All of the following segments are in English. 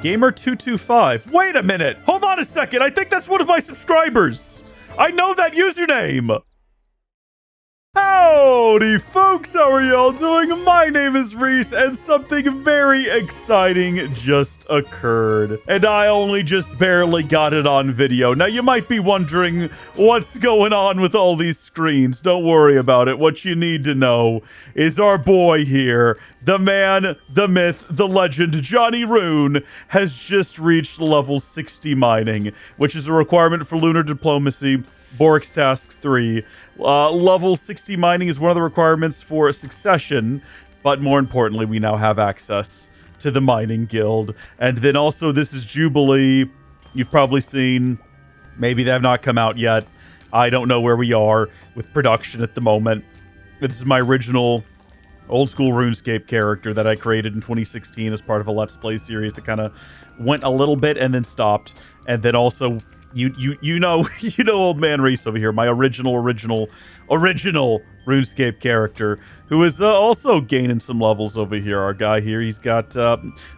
Gamer225. Wait a minute. Hold on a second. I think that's one of my subscribers. I know that username. Howdy folks, how are y'all doing? My name is Reese, and something very exciting just occurred. And I only just barely got it on video. Now you might be wondering what's going on with all these screens. Don't worry about it. What you need to know is our boy here, the man, the myth, the legend, Johnny Ruun, has just reached level 60 mining, which is a requirement for Lunar Diplomacy, Borix Tasks 3. Level 60 mining is one of the requirements for Succession, but more importantly, we now have access to the Mining Guild. And then also, this is Jubilee. You've probably seen. Maybe they have not come out yet. I don't know where we are with production at the moment. This is my original old school RuneScape character that I created in 2016 as part of a Let's Play series that kind of went a little bit and then stopped. And then also, you know old man Reese over here, my original RuneScape character, who is also gaining some levels over here. Our guy here, he's got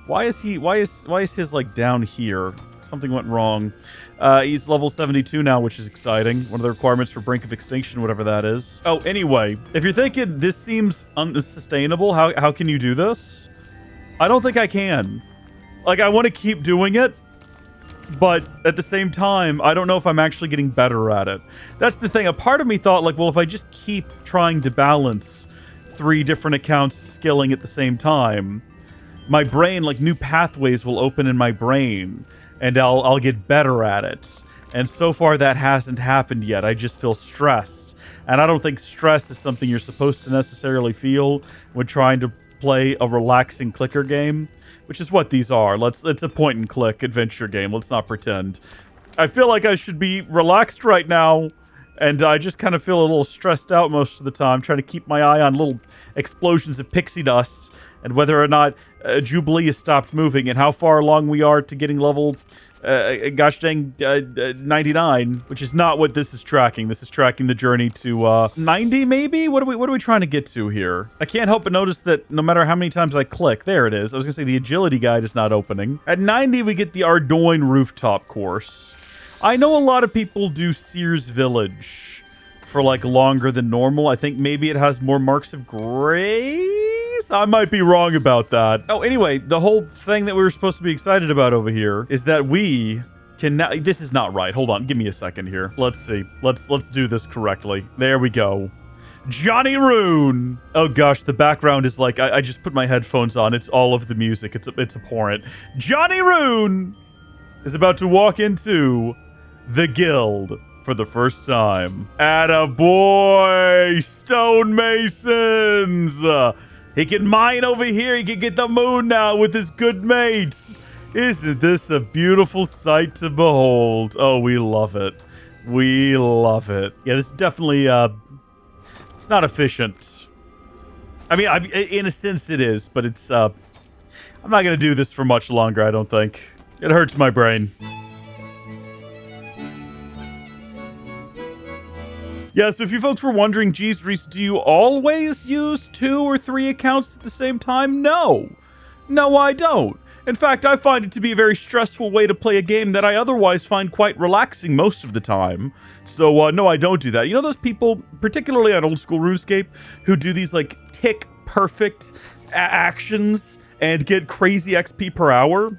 why is his like down here? Something went wrong. He's level 72 now, which is exciting. One of the requirements for Brink of Extinction, whatever that is. Oh, anyway, if you're thinking this seems unsustainable, how can you do this? I don't think I can. Like, I want to keep doing it, but at the same time, I don't know if I'm actually getting better at it. That's the thing. A part of me thought, like, well, if I just keep trying to balance 3 different accounts skilling at the same time, my brain, like, new pathways will open in my brain, and I'll get better at it. And so far, that hasn't happened yet. I just feel stressed. And I don't think stress is something you're supposed to necessarily feel when trying to play a relaxing clicker game, which is what these are. It's a point-and-click adventure game. Let's not pretend. I feel like I should be relaxed right now, and I just kind of feel a little stressed out most of the time, trying to keep my eye on little explosions of pixie dust, and whether or not Jubilee has stopped moving, and how far along we are to getting level, gosh dang, 99, which is not what this is tracking. This is tracking the journey to 90, maybe? What are we trying to get to here? I can't help but notice that no matter how many times I click, there it is. I was gonna say the agility guide is not opening. At 90, we get the Ardoin rooftop course. I know a lot of people do Sears Village for like longer than normal. I think maybe it has more marks of grace. I might be wrong about that. Oh, anyway, the whole thing that we were supposed to be excited about over here is that we can now. This is not right. Hold on, give me a second here. Let's see. Let's do this correctly. There we go. Johnny Ruun. Oh gosh, the background is like I just put my headphones on. It's all of the music. It's abhorrent. Johnny Ruun is about to walk into the guild for the first time. Attaboy, stonemasons. He can mine over here. He can get the moon now with his good mates. Isn't this a beautiful sight to behold? Oh, we love it. We love it. Yeah, this is definitely, it's not efficient. I mean, in a sense it is, but it's, I'm not gonna do this for much longer, I don't think. It hurts my brain. Yeah, so if you folks were wondering, geez, Reese, do you always use 2 or 3 accounts at the same time? No. No, I don't. In fact, I find it to be a very stressful way to play a game that I otherwise find quite relaxing most of the time. So, no, I don't do that. You know those people, particularly on old school RuneScape, who do these, like, tick-perfect actions and get crazy XP per hour?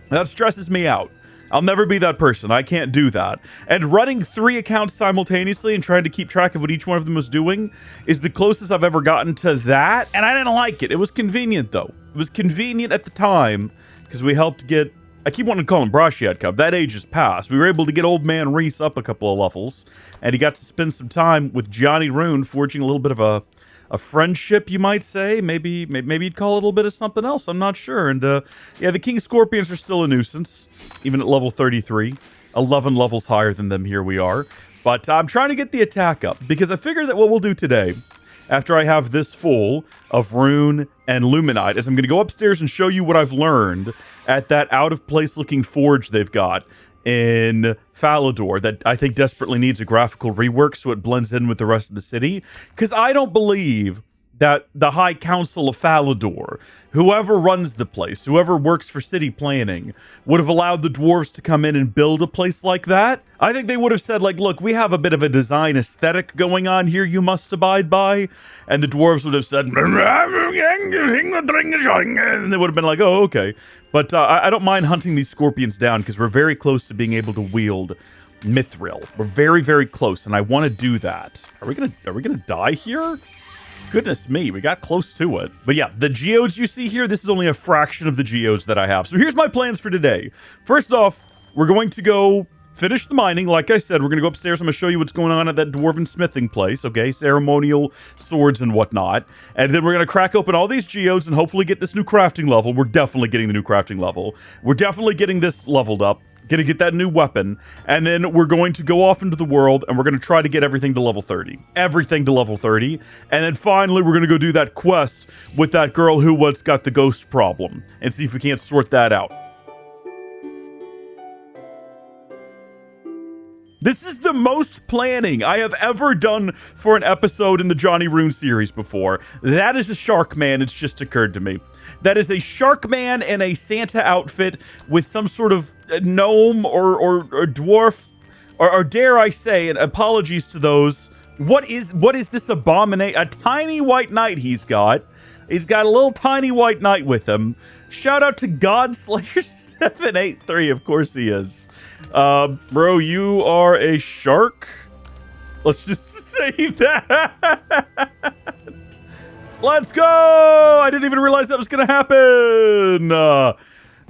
That stresses me out. I'll never be that person. I can't do that. And running 3 accounts simultaneously and trying to keep track of what each one of them was doing is the closest I've ever gotten to that, and I didn't like it. It was convenient, though. It was convenient at the time, because we helped get... I keep wanting to call him Brashiat Cub. That age has passed. We were able to get old man Reese up a couple of levels, and he got to spend some time with Johnny Ruun, forging a little bit of a friendship, you might say. Maybe you'd call it a little bit of something else. I'm not sure. And, yeah, the King Scorpions are still a nuisance, even at level 33. 11 levels higher than them, here we are. But I'm trying to get the attack up, because I figure that what we'll do today, after I have this full of Rune and Luminite, is I'm going to go upstairs and show you what I've learned at that out-of-place looking forge they've got in Falador that I think desperately needs a graphical rework so it blends in with the rest of the city. Because I don't believe that the High Council of Falador, whoever runs the place, whoever works for city planning, would have allowed the dwarves to come in and build a place like that. I think they would have said, like, look, we have a bit of a design aesthetic going on here you must abide by. And the dwarves would have said, and they would have been like, oh, okay. But I don't mind hunting these scorpions down because we're very close to being able to wield Mithril. We're very, very close, and I want to do that. Are we gonna die here? Goodness me, we got close to it. But yeah, the geodes you see here, this is only a fraction of the geodes that I have. So here's my plans for today. First off, we're going to go finish the mining. Like I said, we're going to go upstairs. I'm going to show you what's going on at that dwarven smithing place, okay? Ceremonial swords and whatnot. And then we're going to crack open all these geodes and hopefully get this new crafting level. We're definitely getting the new crafting level. We're definitely getting this leveled up. Gonna get that new weapon, and then we're going to go off into the world, and we're gonna try to get everything to level 30. Everything to level 30. And then finally, we're gonna go do that quest with that girl who what's got the ghost problem, and see if we can't sort that out. This is the most planning I have ever done for an episode in the Johnny Ruun series before. That is a shark man, it's just occurred to me. That is a shark man in a Santa outfit with some sort of gnome or dwarf, or dare I say, and apologies to those. What is this abomination? A tiny white knight he's got. He's got a little tiny white knight with him. Shout out to Godslayer783, of course he is. Bro, you are a shark? Let's just say that. Let's go! I didn't even realize that was gonna happen!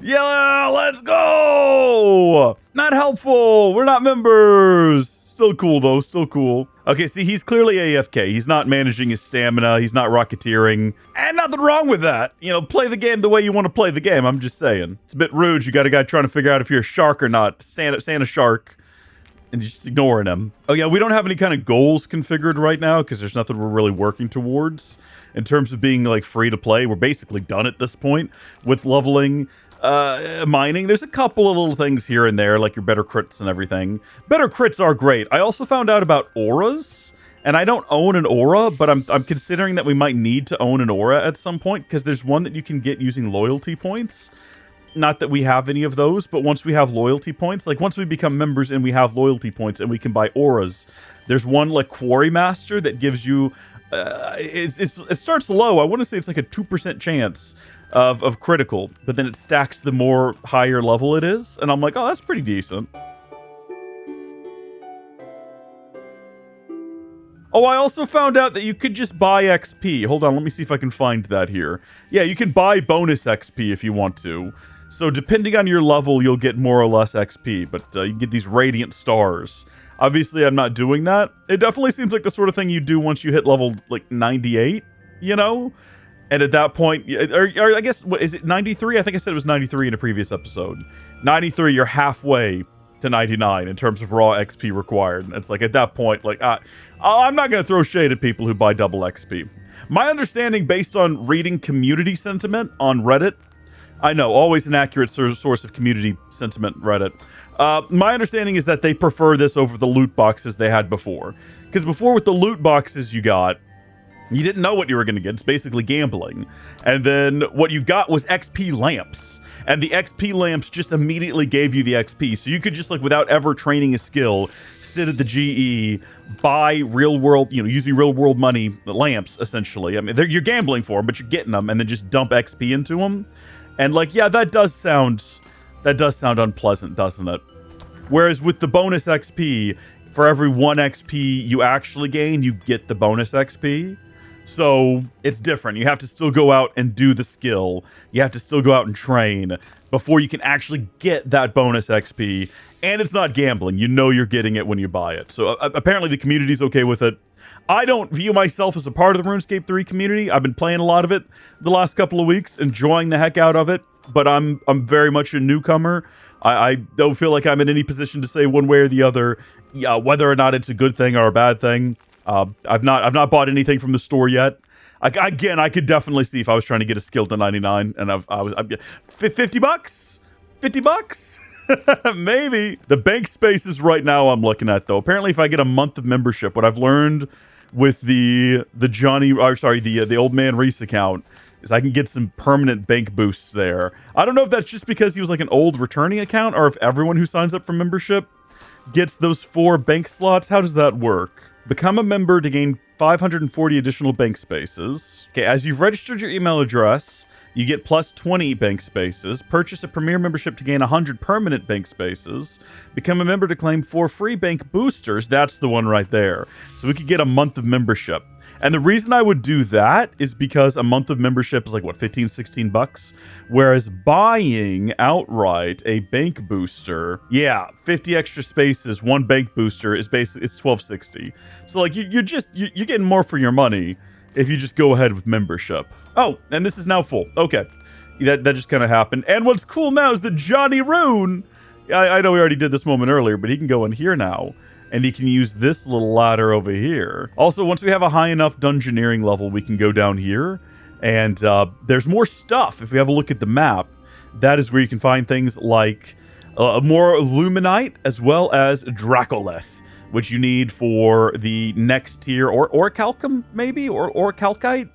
Yeah, let's go! Not helpful! We're not members! Still cool, though. Still cool. Okay, see, he's clearly AFK. He's not managing his stamina. He's not rocketeering. And nothing wrong with that. You know, play the game the way you want to play the game. I'm just saying. It's a bit rude. You got a guy trying to figure out if you're a shark or not. Santa shark. And just ignoring him. Oh, yeah, we don't have any kind of goals configured right now because there's nothing we're really working towards. In terms of being, like, free to play, we're basically done at this point with leveling, mining. There's a couple of little things here and there, like your better crits and everything. Better crits are great. I also found out about auras, and I don't own an aura, but I'm considering that we might need to own an aura at some point, because there's one that you can get using loyalty points. Not that we have any of those, but once we have loyalty points, like once we become members and we have loyalty points and we can buy auras, there's one like Quarry Master that gives you, it starts low. I want to say it's like a 2% chance of critical, but then it stacks the more higher level it is, and I'm like, oh, that's pretty decent. Oh, I also found out that you could just buy XP. Hold on, let me see if I can find that here. Yeah, you can buy bonus XP if you want to. So depending on your level, you'll get more or less XP, but you get these radiant stars. Obviously, I'm not doing that. It definitely seems like the sort of thing you do once you hit level, like, 98, you know? And at that point, or I guess, what, is it 93? I think I said it was 93 in a previous episode. 93, you're halfway to 99 in terms of raw XP required. It's like, at that point, like, I'm not going to throw shade at people who buy double XP. My understanding, based on reading community sentiment on Reddit, I know, always an accurate source of community sentiment, Reddit. My understanding is that they prefer this over the loot boxes they had before. Because before, with the loot boxes you got, you didn't know what you were going to get. It's basically gambling. And then what you got was XP lamps. And the XP lamps just immediately gave you the XP. So you could just, like, without ever training a skill, sit at the GE, buy real world, you know, using real world money, lamps, essentially. I mean, you're gambling for them, but you're getting them, and then just dump XP into them. And, like, yeah, that does sound unpleasant, doesn't it? Whereas with the bonus XP, for every 1 XP you actually gain, you get the bonus XP. So it's different. You have to still go out and do the skill. You have to still go out and train before you can actually get that bonus XP. And it's not gambling. You know you're getting it when you buy it. So apparently the community's okay with it. I don't view myself as a part of the RuneScape 3 community. I've been playing a lot of it the last couple of weeks, enjoying the heck out of it. But I'm very much a newcomer. I don't feel like I'm in any position to say one way or the other, whether or not it's a good thing or a bad thing. I've not bought anything from the store yet. Again, I could definitely see if I was trying to get a skill to 99, and I'm $50 bucks, $50 bucks, maybe. The bank spaces right now I'm looking at though. Apparently, if I get a month of membership, what I've learned with the old man Reese account is I can get some permanent bank boosts there. I don't know if that's just because he was like an old returning account or if everyone who signs up for membership gets those 4 bank slots. How does that work? Become a member to gain 540 additional bank spaces. Okay, as you've registered your email address, you get plus 20 bank spaces. Purchase a premier membership to gain 100 permanent bank spaces. Become a member to claim 4 free bank boosters. That's the one right there. So we could get a month of membership. And the reason I would do that is because a month of membership is like, what, 15, 16 bucks? Whereas buying outright a bank booster, yeah, 50 extra spaces, 1 bank booster is basically, it's $12.60. So like you're getting more for your money if you just go ahead with membership. Oh, and this is now full. Okay. That just kind of happened. And what's cool now is that Johnny Ruun, I know we already did this moment earlier, but he can go in here now. And he can use this little ladder over here. Also, once we have a high enough dungeoneering level, we can go down here. And there's more stuff. If we have a look at the map, that is where you can find things like more Luminite, as well as Dracolith, which you need for the next tier, or Calcum, maybe? Or Calcite?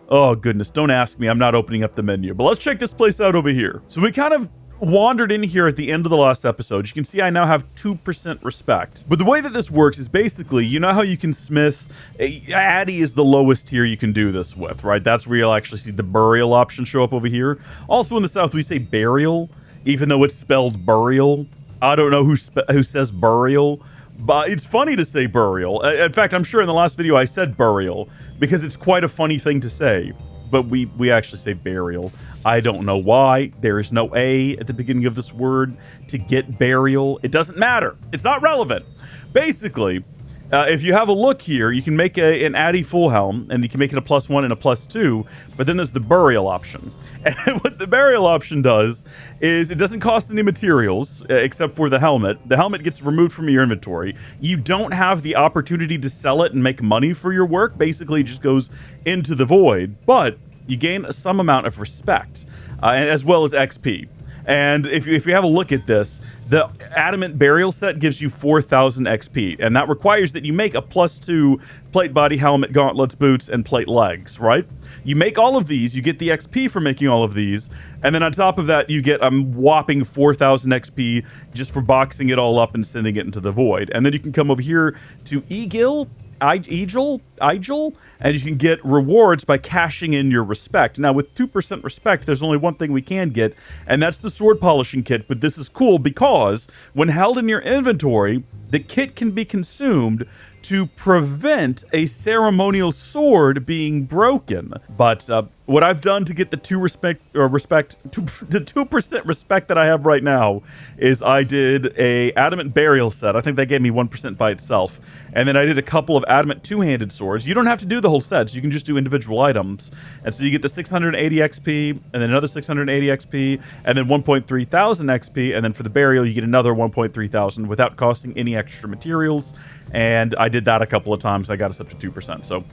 Oh, goodness, don't ask me. I'm not opening up the menu. But let's check this place out over here. So we kind of wandered in here at the end of the last episode. You can see I now have 2% respect. But the way that this works is basically, you know how you can smith, Addy is the lowest tier you can do this with, right? That's where you'll actually see the burial option show up over here. Also in the South, we say burial, even though it's spelled burial. I don't know who says burial, but it's funny to say burial. In fact, I'm sure in the last video I said burial, because it's quite a funny thing to say. But we actually say burial. I don't know why. There is no A at the beginning of this word to get burial. It doesn't matter. It's not relevant. Basically, if you have a look here, you can make an Addy full helm, and you can make it a +1 and a +2, but then there's the burial option. And what the burial option does is it doesn't cost any materials except for the helmet. The helmet gets removed from your inventory. You don't have the opportunity to sell it and make money for your work. Basically, it just goes into the void, but you gain some amount of respect as well as XP. And if you have a look at this, the Adamant Burial set gives you 4,000 XP, and that requires that you make a +2 plate body, helmet, gauntlets, boots, and plate legs, right? You make all of these, you get the XP for making all of these, and then on top of that, you get a whopping 4,000 XP just for boxing it all up and sending it into the void. And then you can come over here to Igil, and you can get rewards by cashing in your respect. Now, with 2% respect, there's only one thing we can get, and that's the sword polishing kit. But this is cool because when held in your inventory, the kit can be consumed to prevent a ceremonial sword being broken. But what I've done to get the 2% respect that I have right now is I did a adamant burial set. I think that gave me 1% by itself. And then I did a couple of adamant two-handed swords. You don't have to do the whole sets. You can just do individual items. And so you get the 680 XP, and then another 680 XP, and then 1.3 thousand XP. And then for the burial, you get another 1.3 thousand without costing any extra materials. And I did that a couple of times. I got us up to 2%. So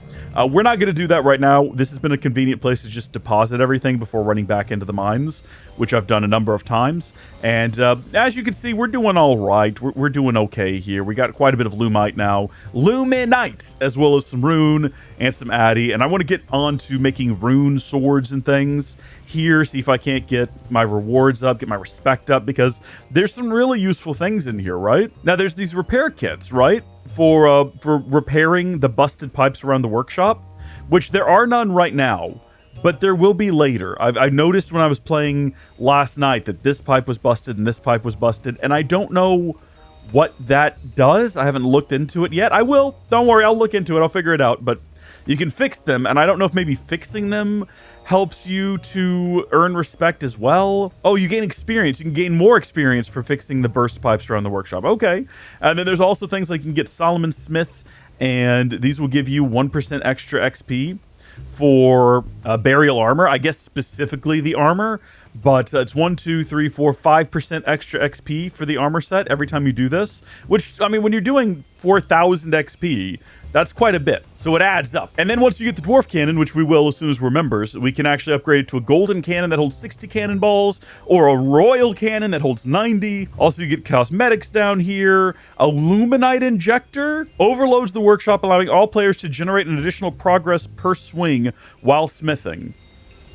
we're not going to do that right now. This has been a convenient place to just deposit everything before running back into the mines, which I've done a number of times. And as you can see, we're doing all right. We're doing okay here. We got quite a bit of Lumite now. Luminite, as well as some Rune and some Addy. And I want to get on to making Rune swords and things here, see if I can't get my rewards up, get my respect up, because there's some really useful things in here, right? Now, there's these repair kits, right? For repairing the busted pipes around the workshop, which there are none right now, but there will be later. I noticed when I was playing last night that this pipe was busted and this pipe was busted, and I don't know what that does. I haven't looked into it yet. I will. Don't worry, I'll look into it. I'll figure it out, but you can fix them, and I don't know if maybe fixing them helps you to earn respect as well. Oh, you gain experience. You can gain more experience for fixing the burst pipes around the workshop. Okay. And then there's also things like you can get Solomon Smith, and these will give you 1% extra XP for burial armor. I guess specifically the armor, but it's 1, 2, 3, 4, 5% extra XP for the armor set every time you do this, which, I mean, when you're doing 4,000 XP That's quite a bit. So it adds up. And then once you get the dwarf cannon, which we will as soon as we're members, we can actually upgrade it to a golden cannon that holds 60 cannonballs, or a royal cannon that holds 90. Also, you get cosmetics down here. A luminite injector overloads the workshop, allowing all players to generate an additional progress per swing while smithing.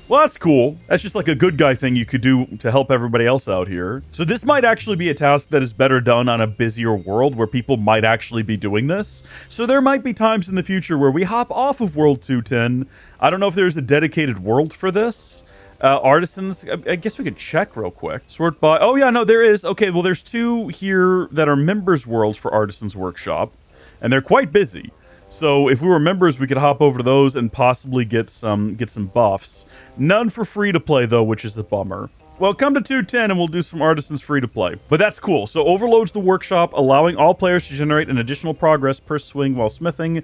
Well, that's cool. That's just like a good guy thing you could do to help everybody else out here. So this might actually be a task that is better done on a busier world where people might actually be doing this. So there might be times in the future where we hop off of World 210. I don't know if there's a dedicated world for this. Artisans, I guess we could check real quick. Sort by, oh yeah, no, there is. Okay, well, there's 2 here that are members worlds for Artisan's Workshop, and they're quite busy. So if we were members, we could hop over to those and possibly get some buffs. None for free to play though, which is a bummer. Well, come to 210 and we'll do some Artisans free to play. But that's cool. So overloads the workshop, allowing all players to generate an additional progress per swing while smithing.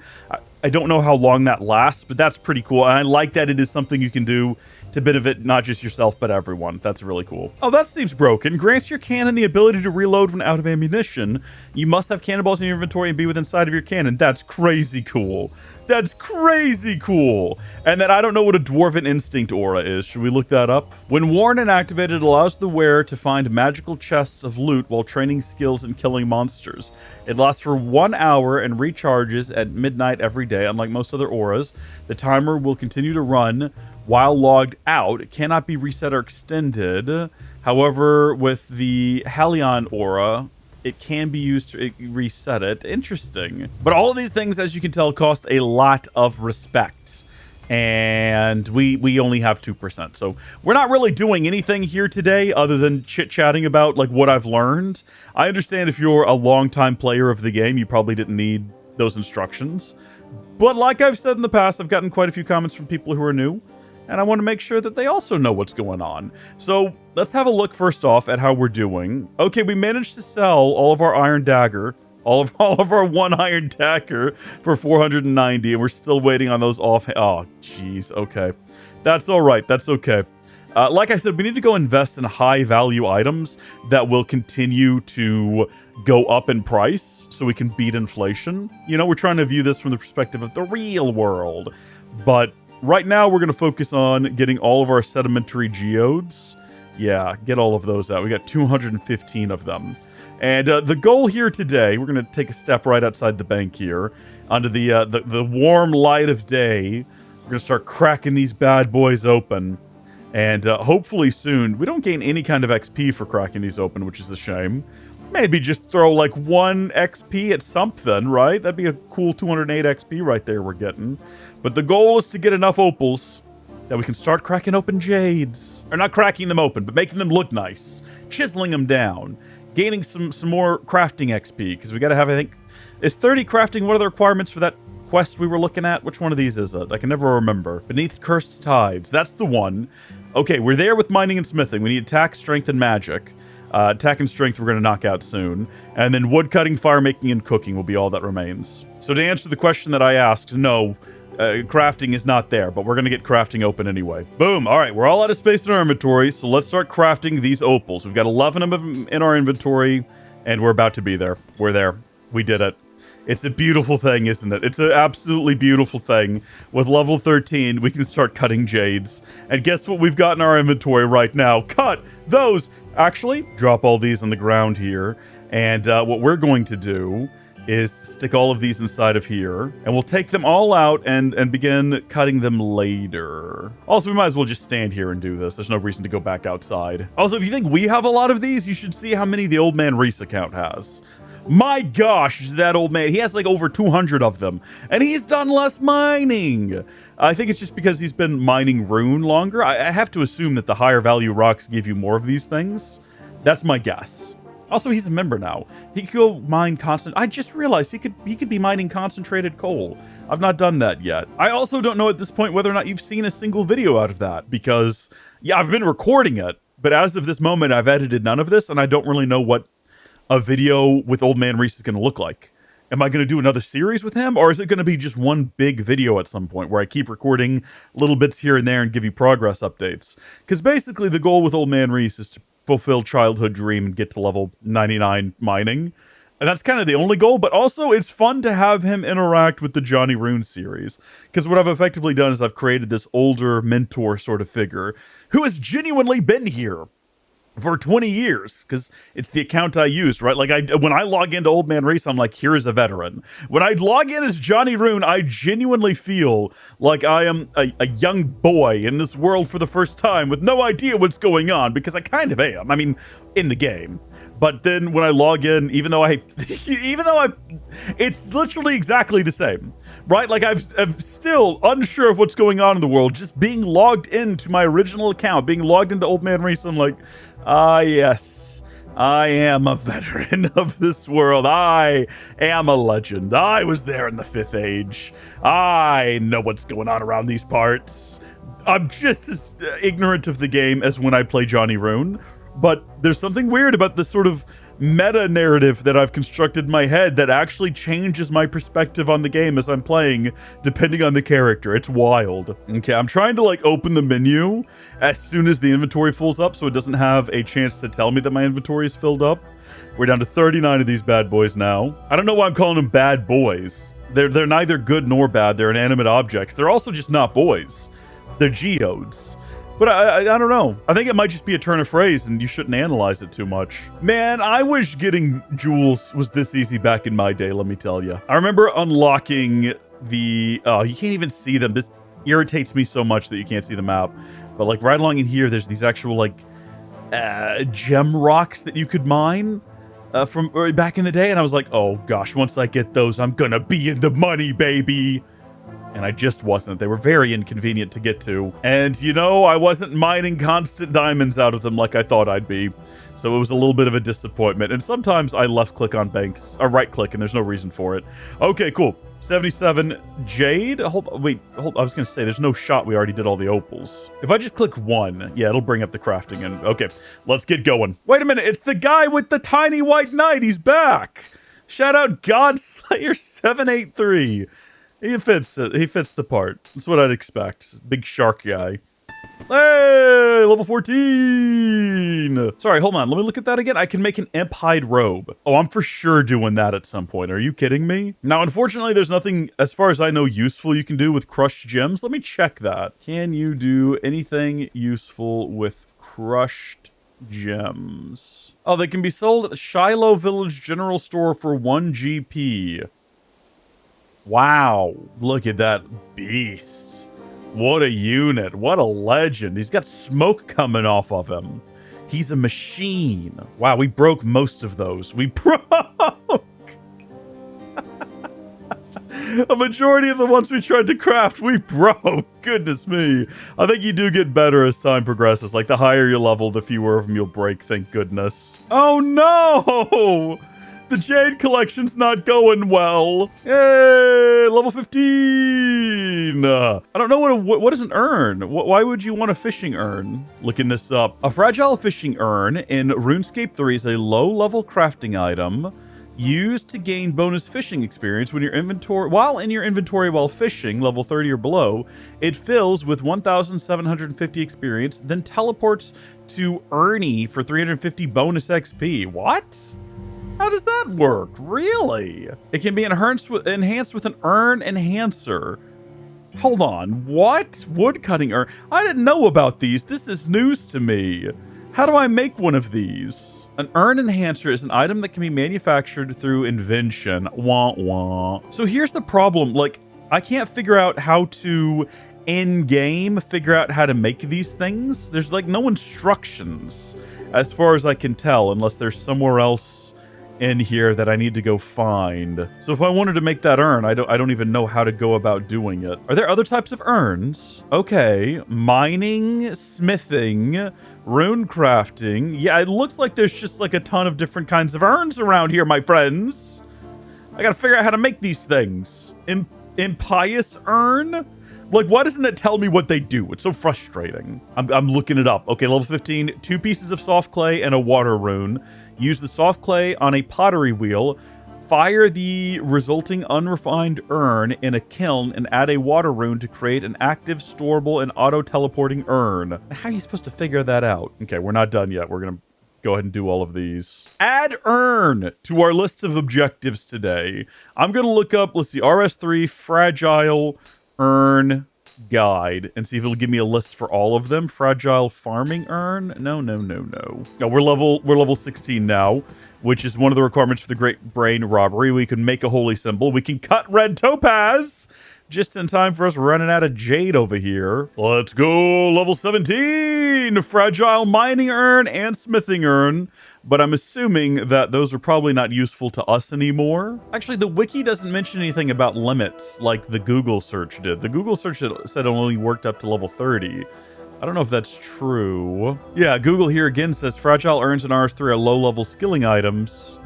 I don't know how long that lasts, but that's pretty cool. And I like that it is something you can do to benefit not just yourself, but everyone. That's really cool. Oh, that seems broken. Grants your cannon the ability to reload when out of ammunition. You must have cannonballs in your inventory and be within sight of your cannon. That's crazy cool. That's crazy cool. And then I don't know what a Dwarven Instinct aura is. Should we look that up? When worn and activated, it allows the wearer to find magical chests of loot while training skills and killing monsters. It lasts for 1 hour and recharges at midnight every day. Unlike most other auras, the timer will continue to run while logged out. It cannot be reset or extended. However, with the Halion aura, it can be used to reset it. Interesting. But all of these things, as you can tell, cost a lot of respect. And we only have 2%. So we're not really doing anything here today other than chit-chatting about like what I've learned. I understand if you're a long-time player of the game, you probably didn't need those instructions. But like I've said in the past, I've gotten quite a few comments from people who are new, and I want to make sure that they also know what's going on. So let's have a look first off at how we're doing. Okay, we managed to sell all of our iron dagger, all of our 1 iron dagger for 490, and we're still waiting on those off. Oh, jeez. Okay, that's all right. That's okay. Like I said, we need to go invest in high value items that will continue to go up in price so we can beat inflation. You know, we're trying to view this from the perspective of the real world. But right now we're going to focus on getting all of our sedimentary geodes. Yeah, get all of those out. We got 215 of them. And the goal here today, we're going to take a step right outside the bank here onto the warm light of day. We're going to start cracking these bad boys open. And hopefully soon, we don't gain any kind of XP for cracking these open, which is a shame. Maybe just throw like 1 XP at something, right? That'd be a cool 208 XP right there we're getting. But the goal is to get enough opals that we can start cracking open jades. Or not cracking them open, but making them look nice. Chiseling them down. Gaining some more crafting XP, because we gotta have, I think... Is 30 crafting one of the requirements for that quest we were looking at? Which one of these is it? I can never remember. Beneath Cursed Tides. That's the one. Okay, we're there with mining and smithing. We need attack, strength, and magic. Attack and strength we're going to knock out soon. And then woodcutting, fire making, and cooking will be all that remains. So to answer the question that I asked, no, crafting is not there, but we're going to get crafting open anyway. Boom. All right, we're all out of space in our inventory, so let's start crafting these opals. We've got 11 of them in our inventory, and we're about to be there. We're there. We did it. It's a beautiful thing, isn't it? It's an absolutely beautiful thing. With level 13, we can start cutting jades. And guess what we've got in our inventory right now? Cut those! Actually, drop all these on the ground here. And what we're going to do is stick all of these inside of here. And we'll take them all out and begin cutting them later. Also, we might as well just stand here and do this. There's no reason to go back outside. Also, if you think we have a lot of these, you should see how many the Old Man Reese account has. My gosh, that old man. He has like over 200 of them. And he's done less mining. I think it's just because he's been mining Ruun longer. I have to assume that the higher value rocks give you more of these things. That's my guess. Also, he's a member now. He could go mine constant. I just realized he could be mining concentrated coal. I've not done that yet. I also don't know at this point whether or not you've seen a single video out of that. Because, yeah, I've been recording it. But as of this moment, I've edited none of this. And I don't really know what a video with Old Man Reese is going to look like. Am I going to do another series with him? Or is it going to be just one big video at some point where I keep recording little bits here and there and give you progress updates? Because basically the goal with Old Man Reese is to fulfill childhood dream and get to level 99 mining. And that's kind of the only goal, but also it's fun to have him interact with the Johnny Ruun series. Because what I've effectively done is I've created this older mentor sort of figure who has genuinely been here for 20 years, because it's the account I used, right? Like, when I log into Old Man Race, I'm like, here is a veteran. When I log in as Johnny Ruun, I genuinely feel like I am a young boy in this world for the first time with no idea what's going on, because I kind of am. I mean, in the game. But then when I log in, even though it's literally exactly the same, right? Like, I'm still unsure of what's going on in the world. Just being logged into my original account, being logged into Old Man Race, I'm like, yes, I am a veteran of this world. I am a legend. I was there in the 5th Age. I know what's going on around these parts. I'm just as ignorant of the game as when I play Johnny Ruun. But there's something weird about this sort of meta-narrative that I've constructed in my head that actually changes my perspective on the game as I'm playing, depending on the character. It's wild. Okay, I'm trying to, like, open the menu as soon as the inventory fills up so it doesn't have a chance to tell me that my inventory is filled up. We're down to 39 of these bad boys now. I don't know why I'm calling them bad boys. They're neither good nor bad. They're inanimate objects. They're also just not boys. They're geodes. But I don't know. I think it might just be a turn of phrase and you shouldn't analyze it too much. Man, I wish getting jewels was this easy back in my day, let me tell you. I remember unlocking the... Oh, you can't even see them. This irritates me so much that you can't see the map. But like right along in here, there's these actual like gem rocks that you could mine from back in the day. And I was like, oh gosh, once I get those, I'm gonna be in the money, baby. And I just wasn't. They were very inconvenient to get to. And, you know, I wasn't mining constant diamonds out of them like I thought I'd be. So it was a little bit of a disappointment. And sometimes I left-click on banks, or right-click, and there's no reason for it. Okay, cool. 77 Jade? Hold. I was going to say, there's no shot. We already did all the opals. If I just click 1, yeah, it'll bring up the crafting. And okay, let's get going. Wait a minute. It's the guy with the tiny white knight. He's back. Shout out Godslayer783. He fits the part. That's what I'd expect. Big shark guy. Hey, level 14. Sorry, hold on. Let me look at that again. I can make an imp hide robe. Oh, I'm for sure doing that at some point. Are you kidding me? Now, unfortunately, there's nothing, as far as I know, useful you can do with crushed gems. Let me check that. Can you do anything useful with crushed gems? Oh, they can be sold at the Shiloh Village General Store for 1 GP. Wow, look at that beast. What a unit. What a legend. He's got smoke coming off of him. He's a machine. Wow, we broke most of those. We broke a majority of the ones we tried to craft, we broke. Goodness me. I think you do get better as time progresses. Like, the higher you level, the fewer of them you'll break, thank goodness. Oh no! The Jade collection's not going well. Hey, level 15. I don't know what is an urn. Why would you want a fishing urn? Looking this up. A fragile fishing urn in RuneScape 3 is a low-level crafting item used to gain bonus fishing experience when while in your inventory while fishing, level 30 or below. It fills with 1,750 experience, then teleports to Ernie for 350 bonus XP. What? How does that work? Really? It can be enhanced with an urn enhancer. Hold on, what? Woodcutting urn? I didn't know about these. This is news to me. How do I make one of these? An urn enhancer is an item that can be manufactured through invention. Wah wah. So here's the problem. Like, I can't figure out how to in-game figure out how to make these things. There's like no instructions as far as I can tell, unless there's somewhere else in here that I need to go find. So if I wanted to make that urn, I don't even know how to go about doing it. Are there other types of urns? Okay, mining, smithing, rune crafting. Yeah, it looks like there's just like a ton of different kinds of urns around here, my friends. I gotta figure out how to make these things. Impious urn? Like, why doesn't it tell me what they do? It's so frustrating. I'm looking it up. Okay, level 15, 2 pieces of soft clay and a water rune. Use the soft clay on a pottery wheel. Fire the resulting unrefined urn in a kiln and add a water rune to create an active, storable, and auto-teleporting urn. How are you supposed to figure that out? Okay, we're not done yet. We're gonna go ahead and do all of these. Add urn to our list of objectives today. I'm going to look up, let's see, RS3 fragile urn guide and see if it'll give me a list for all of them. Fragile farming urn? No. No, we're level 16 now, which is one of the requirements for the Great Brain Robbery. We can make a holy symbol. We can cut red topaz just in time for us running out of jade over here. Let's go, level 17! Fragile mining urn and smithing urn, but I'm assuming that those are probably not useful to us anymore. Actually, the wiki doesn't mention anything about limits like the Google search did. The Google search said it only worked up to level 30. I don't know if that's true. Yeah, Google here again says fragile urns and RS3 are low-level skilling items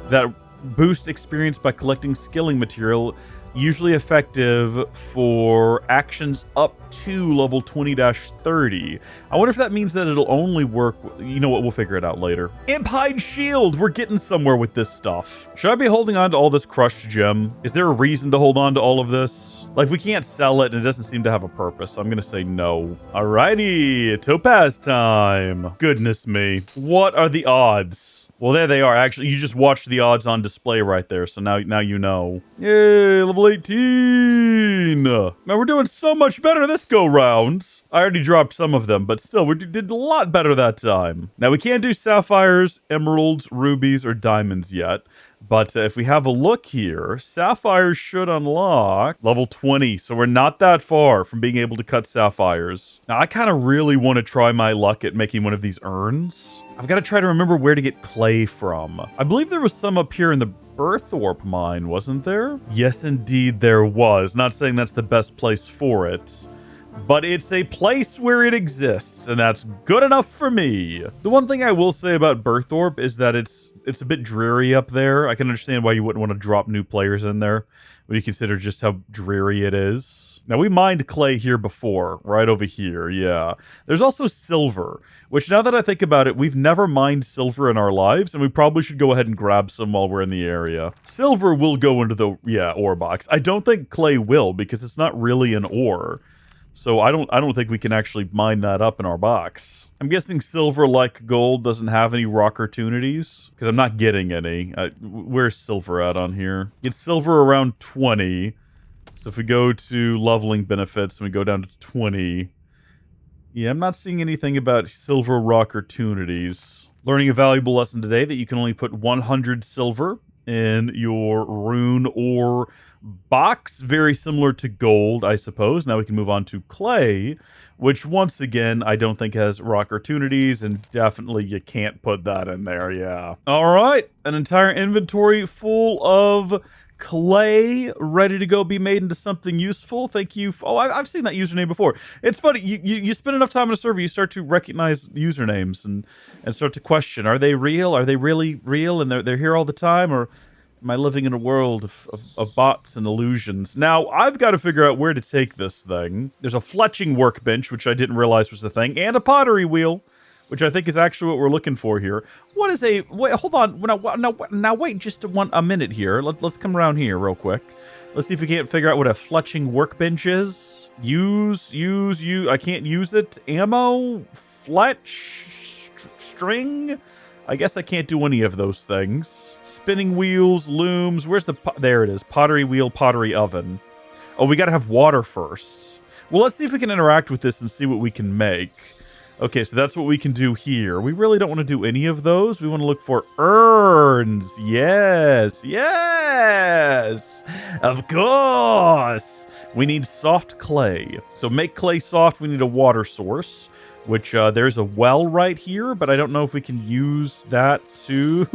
that boost experience by collecting skilling material, usually effective for actions up to level 20-30. I wonder if that means that it'll only work. You know what? We'll figure it out later. Imphide Shield. We're getting somewhere with this stuff. Should I be holding on to all this crushed gem? Is there a reason to hold on to all of this? Like, we can't sell it and it doesn't seem to have a purpose. So I'm going to say no. Alrighty. Topaz time. Goodness me. What are the odds? Well, there they are. Actually, you just watched the odds on display right there, so now you know. Yay, level 18! Man, we're doing so much better this go-round. I already dropped some of them, but still, we did a lot better that time. Now, we can't do sapphires, emeralds, rubies, or diamonds yet. But if we have a look here, sapphires should unlock level 20. So we're not that far from being able to cut sapphires. Now, I kind of really want to try my luck at making one of these urns. I've got to try to remember where to get clay from. I believe there was some up here in the Birthorpe mine, wasn't there? Yes, indeed there was. Not saying that's the best place for it, but it's a place where it exists, and that's good enough for me. The one thing I will say about Birthorpe is that it's a bit dreary up there. I can understand why you wouldn't want to drop new players in there when you consider just how dreary it is. Now, we mined clay here before, right over here, yeah. There's also silver, which now that I think about it, we've never mined silver in our lives, and we probably should go ahead and grab some while we're in the area. Silver will go into the, ore box. I don't think clay will, because it's not really an ore. So I don't think we can actually mine that up in our box. I'm guessing silver, like gold, doesn't have any rock opportunities, because I'm not getting any. Where's silver at on here? It's silver around 20. So if we go to leveling benefits and we go down to 20, yeah, I'm not seeing anything about silver rock opportunities. Learning a valuable lesson today that you can only put 100 silver in your rune ore box, very similar to gold, I suppose. Now we can move on to clay, which once again, I don't think has rock opportunities, and definitely you can't put that in there, yeah. All right, an entire inventory full of clay ready to go be made into something useful. Thank you. I've seen that username before. It's funny. You spend enough time on a server, you start to recognize usernames and start to question: are they real? Are they really real? And they're here all the time, or am I living in a world of bots and illusions? Now I've got to figure out where to take this thing. There's a fletching workbench, which I didn't realize was a thing, and a pottery wheel, which I think is actually what we're looking for here. What is a... Wait, hold on. Now wait just a minute here. Let's come around here real quick. Let's see if we can't figure out what a fletching workbench is. Use. I can't use it. Ammo? Fletch? String? I guess I can't do any of those things. Spinning wheels, looms. Where's the... There it is. Pottery wheel, pottery oven. Oh, we gotta have water first. Well, let's see if we can interact with this and see what we can make. Okay, so that's what we can do here. We really don't want to do any of those. We want to look for urns. Yes. Of course. We need soft clay. So make clay soft, we need a water source, which there's a well right here, but I don't know if we can use that to...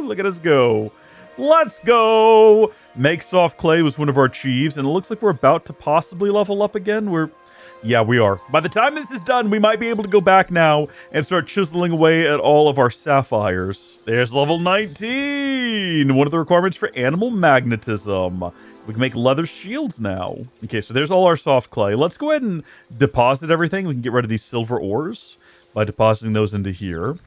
Look at us go. Let's go. Make soft clay was one of our achieves, and it looks like we're about to possibly level up again. Yeah, we are. By the time this is done, we might be able to go back now and start chiseling away at all of our sapphires. There's level 19! One of the requirements for animal magnetism. We can make leather shields now. Okay, so there's all our soft clay. Let's go ahead and deposit everything. We can get rid of these silver ores by depositing those into here.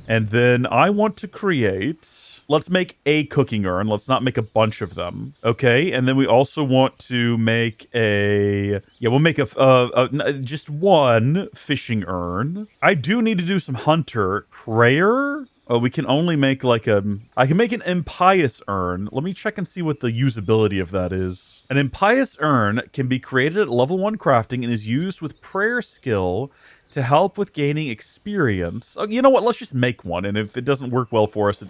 And then I want to create... Let's make a cooking urn. Let's not make a bunch of them. Okay, and then we also want to make a... Yeah, we'll make just one fishing urn. I do need to do some hunter prayer. Oh, we can only make like a... I can make an impious urn. Let me check and see what the usability of that is. An impious urn can be created at level 1 crafting and is used with prayer skill to help with gaining experience. Oh, you know what? Let's just make one. And if it doesn't work well for us, it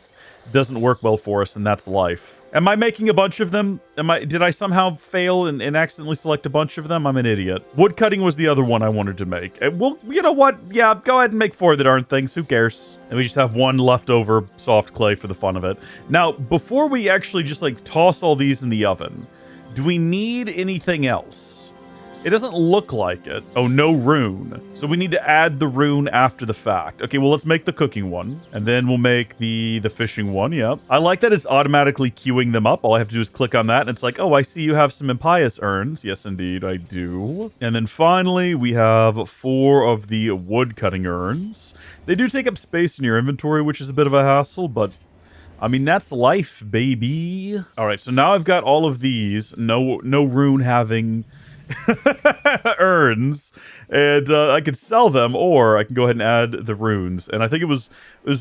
doesn't work well for us, and that's life. Am I making a bunch of them? Did I somehow fail and accidentally select a bunch of them? I'm an idiot. Woodcutting was the other one I wanted to make. And well, you know what? Yeah, go ahead and make 4 that aren't things. Who cares? And we just have 1 leftover soft clay for the fun of it. Now, before we actually just like toss all these in the oven, do we need anything else? It doesn't look like it. Oh, no rune. So we need to add the rune after the fact. Okay, well, let's make the cooking one. And then we'll make the fishing one, yep. I like that it's automatically queuing them up. All I have to do is click on that, and it's like, oh, I see you have some impious urns. Yes, indeed, I do. And then finally, we have 4 of the wood cutting urns. They do take up space in your inventory, which is a bit of a hassle, but... I mean, that's life, baby. All right, so now I've got all of these. No rune having... urns, and I could sell them, or I can go ahead and add the runes. And I think it was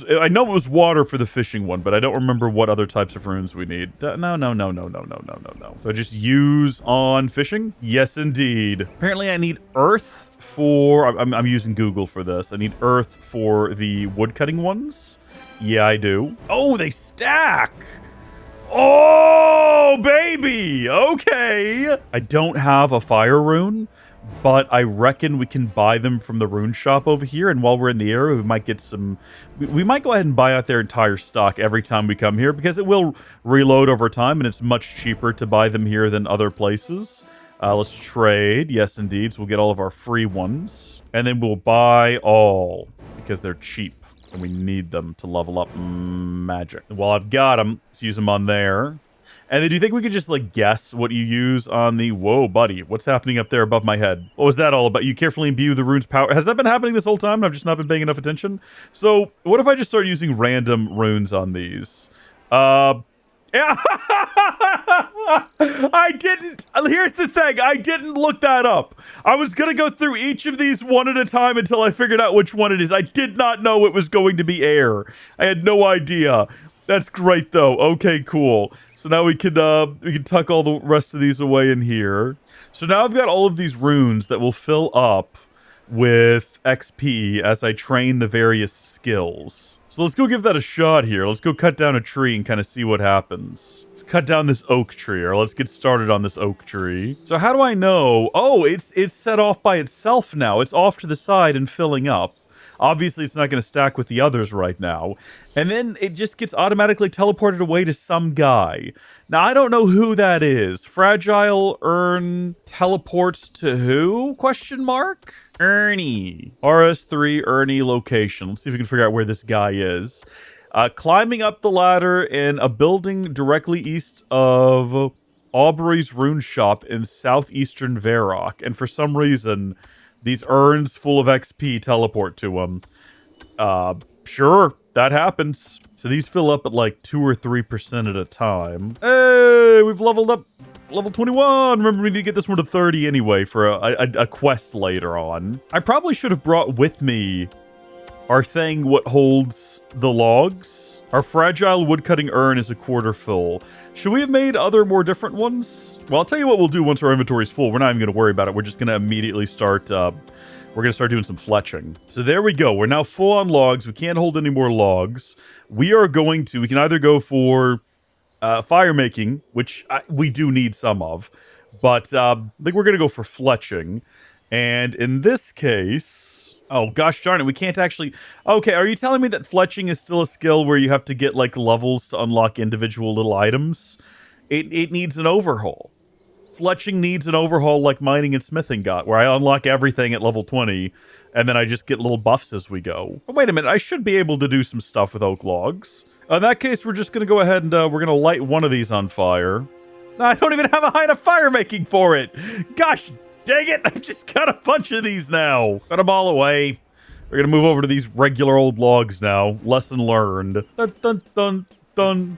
I know it was water for the fishing one, but I don't remember what other types of runes we need. No. Do I just use on fishing? Yes, indeed. Apparently I need earth for... I'm using Google for this. I need earth for the woodcutting ones. Yeah, I do. Oh, they stack! Oh, baby! Okay! I don't have a fire rune, but I reckon we can buy them from the rune shop over here, and while we're in the area, we might get some... We might go ahead and buy out their entire stock every time we come here, because it will reload over time, and it's much cheaper to buy them here than other places. Let's trade. Yes, indeed. So we'll get all of our free ones, and then we'll buy all, because they're cheap. And we need them to level up magic. Well, I've got them. Let's use them on there. And then do you think we could just, like, guess what you use on the... Whoa, buddy. What's happening up there above my head? What was that all about? You carefully imbue the rune's power. Has that been happening this whole time and I've just not been paying enough attention? So, what if I just start using random runes on these? I didn't. Here's the thing. I didn't look that up. I was going to go through each of these one at a time until I figured out which one it is. I did not know it was going to be air. I had no idea. That's great, though. Okay, cool. So now we can tuck all the rest of these away in here. So now I've got all of these runes that will fill up with XP as I train the various skills. So let's go give that a shot here. Let's go cut down a tree and kind of see what happens. Let's cut down this oak tree, or let's get started on this oak tree. So how do I know? Oh, it's set off by itself now. It's off to the side and filling up. Obviously, it's not going to stack with the others right now. And then it just gets automatically teleported away to some guy. Now, I don't know who that is. Fragile Urn teleports to who? Question mark? Ernie. RS3 Ernie location. Let's see if we can figure out where this guy is. Climbing up the ladder in a building directly east of Aubrey's Rune Shop in southeastern Varrock. And for some reason... these urns full of XP teleport to him. Sure, that happens. So these fill up at like 2 or 3% at a time. Hey, we've leveled up. Level 21. Remember, we need to get this one to 30 anyway for a quest later on. I probably should have brought with me our thing what holds the logs. Our fragile woodcutting urn is a quarter full. Should we have made other more different ones? Well, I'll tell you what we'll do once our inventory is full. We're not even going to worry about it. We're just going to immediately start, we're going to start doing some fletching. So there we go. We're now full on logs. We can't hold any more logs. We can either go for fire making, which we do need some of, but I think we're going to go for fletching. And in this case... oh, gosh darn it, we can't actually... okay, are you telling me that fletching is still a skill where you have to get, like, levels to unlock individual little items? It needs an overhaul. Fletching needs an overhaul like mining and smithing got, where I unlock everything at level 20, and then I just get little buffs as we go. But wait a minute, I should be able to do some stuff with oak logs. In that case, we're just going to go ahead and we're going to light one of these on fire. I don't even have a high enough fire making for it! Gosh dang it, I've just got a bunch of these now. Put them all away. We're gonna move over to these regular old logs now. Lesson learned. Dun, dun, dun, dun.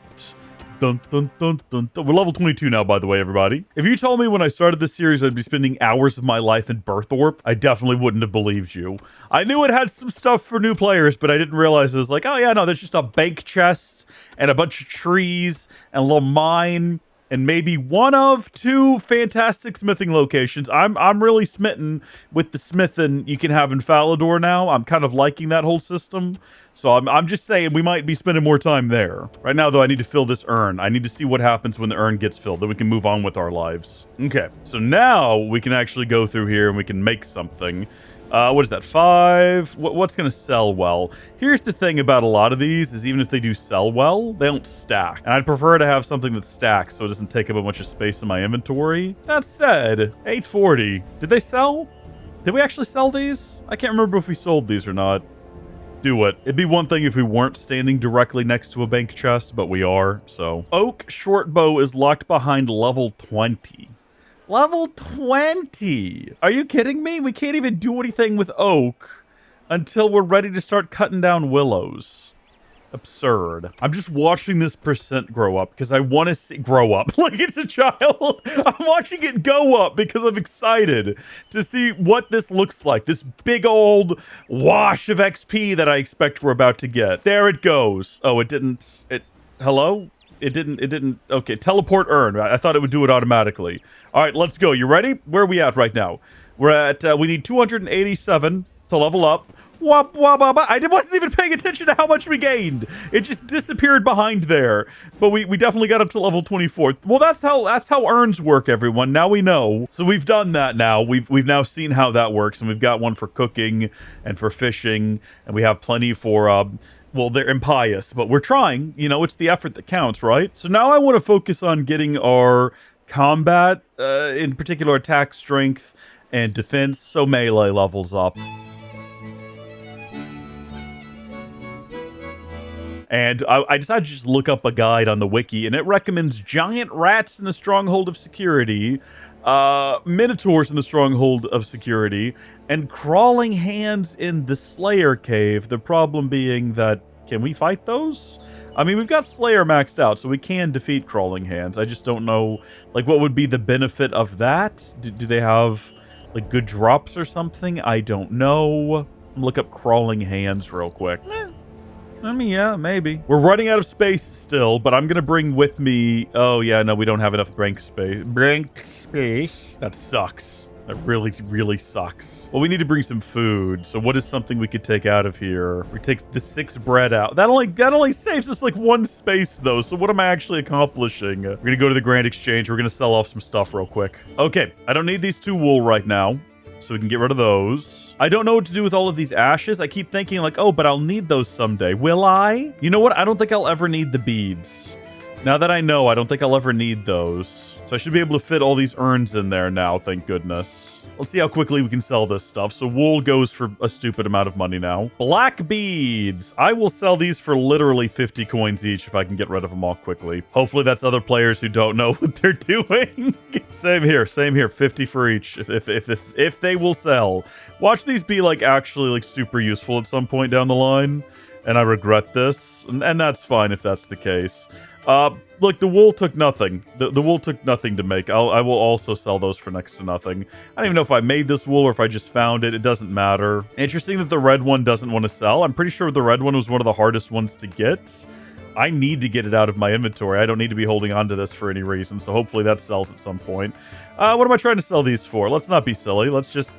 Dun, dun, dun, dun, dun. We're level 22 now, by the way, everybody. If you told me when I started this series I'd be spending hours of my life in Birthorpe, I definitely wouldn't have believed you. I knew it had some stuff for new players, but I didn't realize it was like, oh yeah, no, there's just a bank chest and a bunch of trees and a little mine and maybe one of two fantastic smithing locations. I'm really smitten with the smithing you can have in Falador now. I'm kind of liking that whole system. So I'm just saying we might be spending more time there. Right now, though, I need to fill this urn. I need to see what happens when the urn gets filled. Then we can move on with our lives. Okay, so now we can actually go through here and we can make something. What is that, 5? What's going to sell well? Here's the thing about a lot of these is even if they do sell well, they don't stack. And I'd prefer to have something that stacks so it doesn't take up a bunch of space in my inventory. That said, 840. Did they sell? Did we actually sell these? I can't remember if we sold these or not. Do it. It'd be one thing if we weren't standing directly next to a bank chest, but we are, so. Oak short bow is locked behind level 20. Level 20! Are you kidding me? We can't even do anything with oak until we're ready to start cutting down willows. Absurd. I'm just watching this percent grow up because I want to see grow up like it's a child. I'm watching it go up because I'm excited to see what this looks like. This big old wash of XP that I expect we're about to get. There it goes. Oh, it didn't. Hello? It didn't. Okay, teleport urn. I thought it would do it automatically. All right, let's go. You ready? Where are we at right now? We're at, we need 287 to level up. Wop, wop, wop, wop. I wasn't even paying attention to how much we gained. It just disappeared behind there. But we definitely got up to level 24. Well, that's how urns work, everyone. Now we know. So we've done that now. We've now seen how that works, and we've got one for cooking and for fishing, and we have plenty for well, they're impious, but we're trying. You know, it's the effort that counts, right? So now I want to focus on getting our combat, in particular attack strength and defense, so melee levels up. And I decided to just look up a guide on the wiki, and it recommends giant rats in the Stronghold of Security, minotaurs in the Stronghold of Security, and crawling hands in the Slayer Cave. The problem being that, can we fight those? I mean, we've got Slayer maxed out, so we can defeat crawling hands. I just don't know, like, what would be the benefit of that? Do they have, like, good drops or something? I don't know. Look up crawling hands real quick. I mean, yeah, maybe. We're running out of space still, but I'm gonna bring with me... Oh, yeah, no, we don't have enough blank space. Blank space? That sucks. That really, really sucks. Well, we need to bring some food. So what is something we could take out of here? We take the 6 bread out. That only saves us like 1 space, though. So what am I actually accomplishing? We're gonna go to the Grand Exchange. We're gonna sell off some stuff real quick. Okay, I don't need these 2 wool right now, so we can get rid of those. I don't know what to do with all of these ashes. I keep thinking like, oh, but I'll need those someday. Will I? You know what? I don't think I'll ever need the beads. Now that I know, I don't think I'll ever need those. So I should be able to fit all these urns in there now, thank goodness. Let's see how quickly we can sell this stuff. So wool goes for a stupid amount of money now. Black beads. I will sell these for literally 50 coins each if I can get rid of them all quickly. Hopefully that's other players who don't know what they're doing. Same here, 50 for each if they will sell. Watch these be like actually like super useful at some point down the line. And I regret this, and that's fine if that's the case. Look, the wool took nothing. The wool took nothing to make. I will also sell those for next to nothing. I don't even know if I made this wool or if I just found it. It doesn't matter. Interesting that the red one doesn't want to sell. I'm pretty sure the red one was one of the hardest ones to get. I need to get it out of my inventory. I don't need to be holding on to this for any reason, so hopefully that sells at some point. What am I trying to sell these for? Let's not be silly. Let's just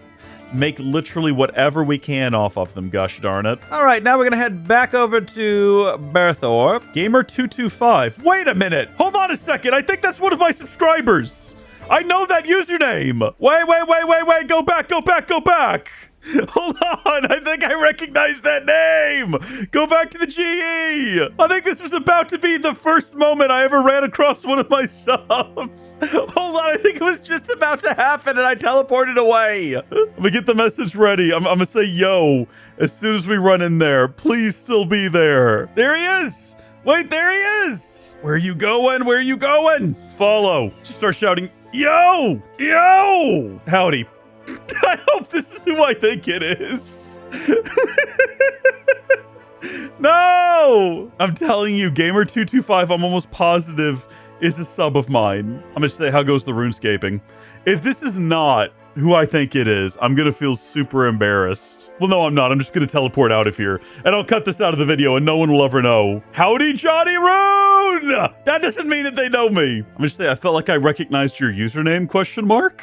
make literally whatever we can off of them, gosh darn it. All right, now we're gonna head back over to Berthorpe. Gamer225. Wait a minute. Hold on a second. I think that's one of my subscribers. I know that username. Wait. Go back. Hold on. I think I recognize that name. Go back to the GE. I think this was about to be the first moment I ever ran across one of my subs. Hold on. I think it was just about to happen and I teleported away. I'm gonna get the message ready. I'm gonna say yo as soon as we run in there. Please still be there. There he is. Wait, there he is. Where are you going? Follow. Just start shouting, yo. Howdy. I hope this is who I think it is. No! I'm telling you, Gamer225, I'm almost positive, is a sub of mine. I'm gonna say, how goes the RuneScaping? If this is not who I think it is, I'm gonna feel super embarrassed. Well, no, I'm not. I'm just gonna teleport out of here. And I'll cut this out of the video and no one will ever know. Howdy, Johnny Ruun! That doesn't mean that they know me. I'm gonna say, I felt like I recognized your username, question mark?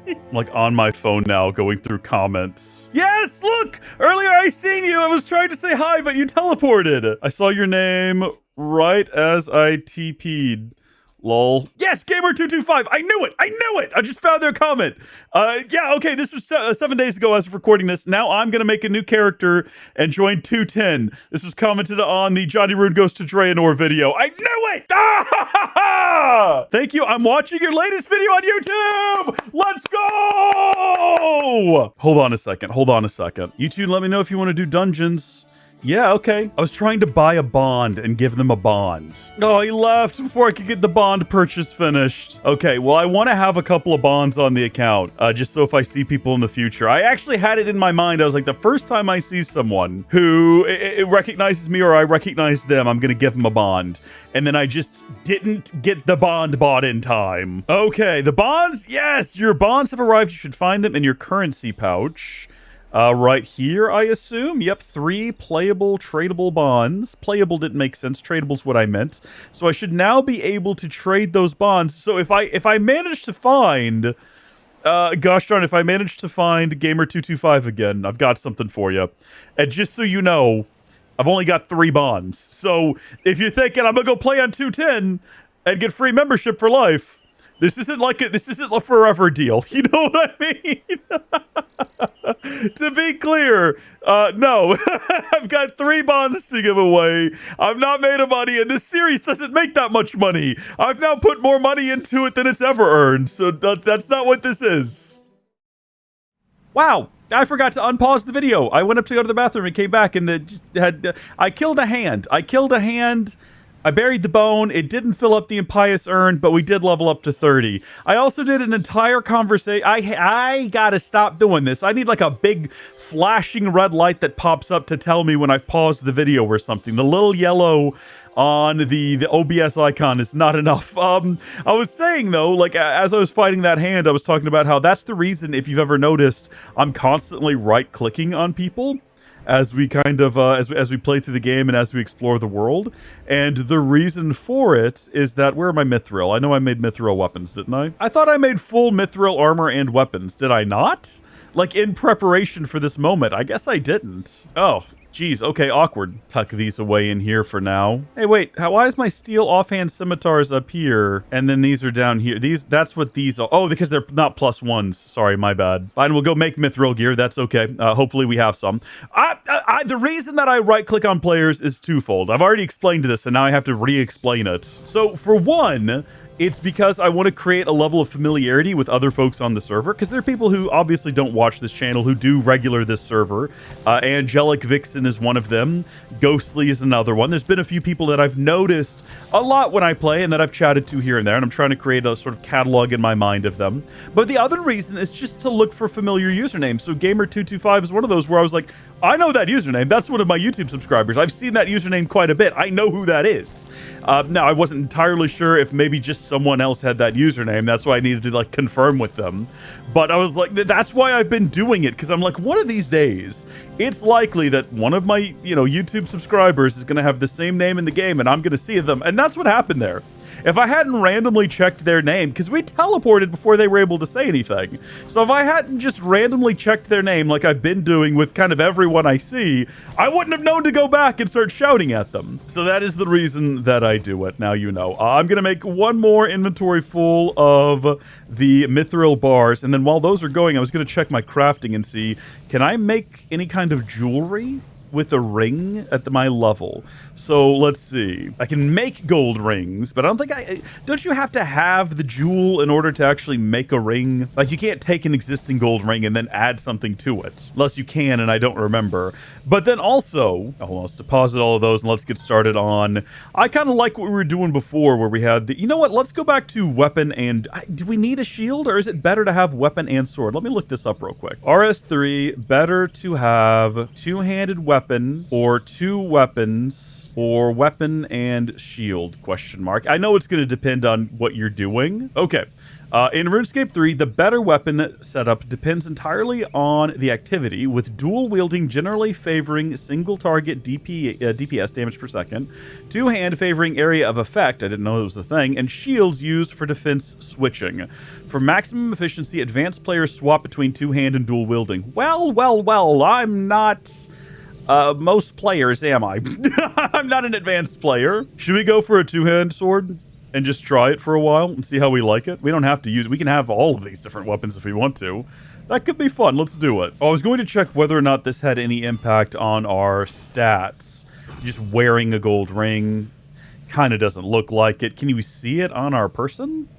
I'm like on my phone now, going through comments. Yes, look! Earlier I seen you. I was trying to say hi, but you teleported. I saw your name right as I TP'd. Lol. Yes, Gamer225. I knew it. I knew it. I just found their comment. Yeah, okay, this was 7 days ago as of recording this. Now I'm going to make a new character and join 210. This was commented on the Johnny Ruun Goes to Draenor video. I knew it. Ah! Thank you. I'm watching your latest video on YouTube. Let's go. Hold on a second. Hold on a second. You two let me know if you want to do dungeons. Yeah, okay. I was trying to buy a bond and give them a bond. Oh, he left before I could get the bond purchase finished. Okay, well, I want to have a couple of bonds on the account, just so if I see people in the future. I actually had it in my mind. I was like, the first time I see someone who it recognizes me or I recognize them, I'm going to give them a bond. And then I just didn't get the bond bought in time. Okay, the bonds? Yes, your bonds have arrived. You should find them in your currency pouch. Right here, I assume. Yep, 3 playable, tradable bonds. Playable didn't make sense. Tradable's what I meant. So I should now be able to trade those bonds. So if I manage to find, gosh darn, if I manage to find Gamer225 again, I've got something for you. And just so you know, I've only got 3 bonds. So if you're thinking I'm gonna go play on 210 and get free membership for life, this isn't a forever deal. You know what I mean? To be clear, no. I've got 3 bonds to give away. I've not made a money, and this series doesn't make that much money. I've now put more money into it than it's ever earned, so that's not what this is. Wow. I forgot to unpause the video. I went up to go to the bathroom and came back, and I killed a hand. I buried the bone. It didn't fill up the impious urn, but we did level up to 30. I also did an entire conversation. I gotta stop doing this. I need like a big flashing red light that pops up to tell me when I've paused the video or something. The little yellow on the OBS icon is not enough. I was saying though, like as I was fighting that hand, I was talking about how that's the reason, if you've ever noticed, I'm constantly right-clicking on people as we kind of, as we play through the game and as we explore the world. And the reason for it is that, where are my Mithril? I know I made Mithril weapons, didn't I? I thought I made full Mithril armor and weapons. Did I not? Like, in preparation for this moment. I guess I didn't. Oh, geez. Okay, awkward. Tuck these away in here for now. Hey, wait. Why is my steel offhand scimitars up here? And then these are down here. That's what these are. Oh, because they're not +1s. Sorry, my bad. Fine, we'll go make Mithril gear. That's okay. Hopefully we have some. The reason that I right-click on players is twofold. I've already explained this, and now I have to re-explain it. So, for one, it's because I want to create a level of familiarity with other folks on the server, because there are people who obviously don't watch this channel who do regular this server. Angelic Vixen is one of them. Ghostly is another one. There's been a few people that I've noticed a lot when I play and that I've chatted to here and there, and I'm trying to create a sort of catalog in my mind of them. But the other reason is just to look for familiar usernames. So Gamer225 is one of those where I was like, I know that username. That's one of my YouTube subscribers. I've seen that username quite a bit. I know who that is. Now, I wasn't entirely sure if maybe just someone else had that username. That's why I needed to, like, confirm with them. But I was like, that's why I've been doing it, because I'm like, one of these days, it's likely that one of my, YouTube subscribers is going to have the same name in the game, and I'm going to see them. And that's what happened there. If I hadn't randomly checked their name, because we teleported before they were able to say anything. So if I hadn't just randomly checked their name like I've been doing with kind of everyone I see, I wouldn't have known to go back and start shouting at them. So that is the reason that I do it. Now you know. I'm going to make one more inventory full of the Mithril bars. And then while those are going, I was going to check my crafting and see, can I make any kind of jewelry? with a ring at my level. So let's see. I can make gold rings, but I don't think don't you have to have the jewel in order to actually make a ring? Like, you can't take an existing gold ring and then add something to it. Unless you can, and I don't remember. But then also, hold on, let's deposit all of those and let's get started on. I kind of like what we were doing before where we had the, you know what? Let's go back to weapon and, do we need a shield or is it better to have weapon and sword? Let me look this up real quick. RS3, better to have two-handed weapon or two weapons or weapon and shield, question mark. I know it's going to depend on what you're doing. Okay. In RuneScape 3, the better weapon setup depends entirely on the activity, with dual wielding generally favoring single target DPS damage per second, two-hand favoring area of effect, I didn't know it was a thing, and shields used for defense switching. For maximum efficiency, advanced players swap between two-hand and dual wielding. Well, I'm not most players, am I? I'm not an advanced player. Should we go for a two-hand sword and just try it for a while and see how we like it? We don't have to use it. We can have all of these different weapons if we want to. That could be fun. Let's do it. I was going to check whether or not this had any impact on our stats. Just wearing a gold ring kind of doesn't look like it. Can you see it on our person?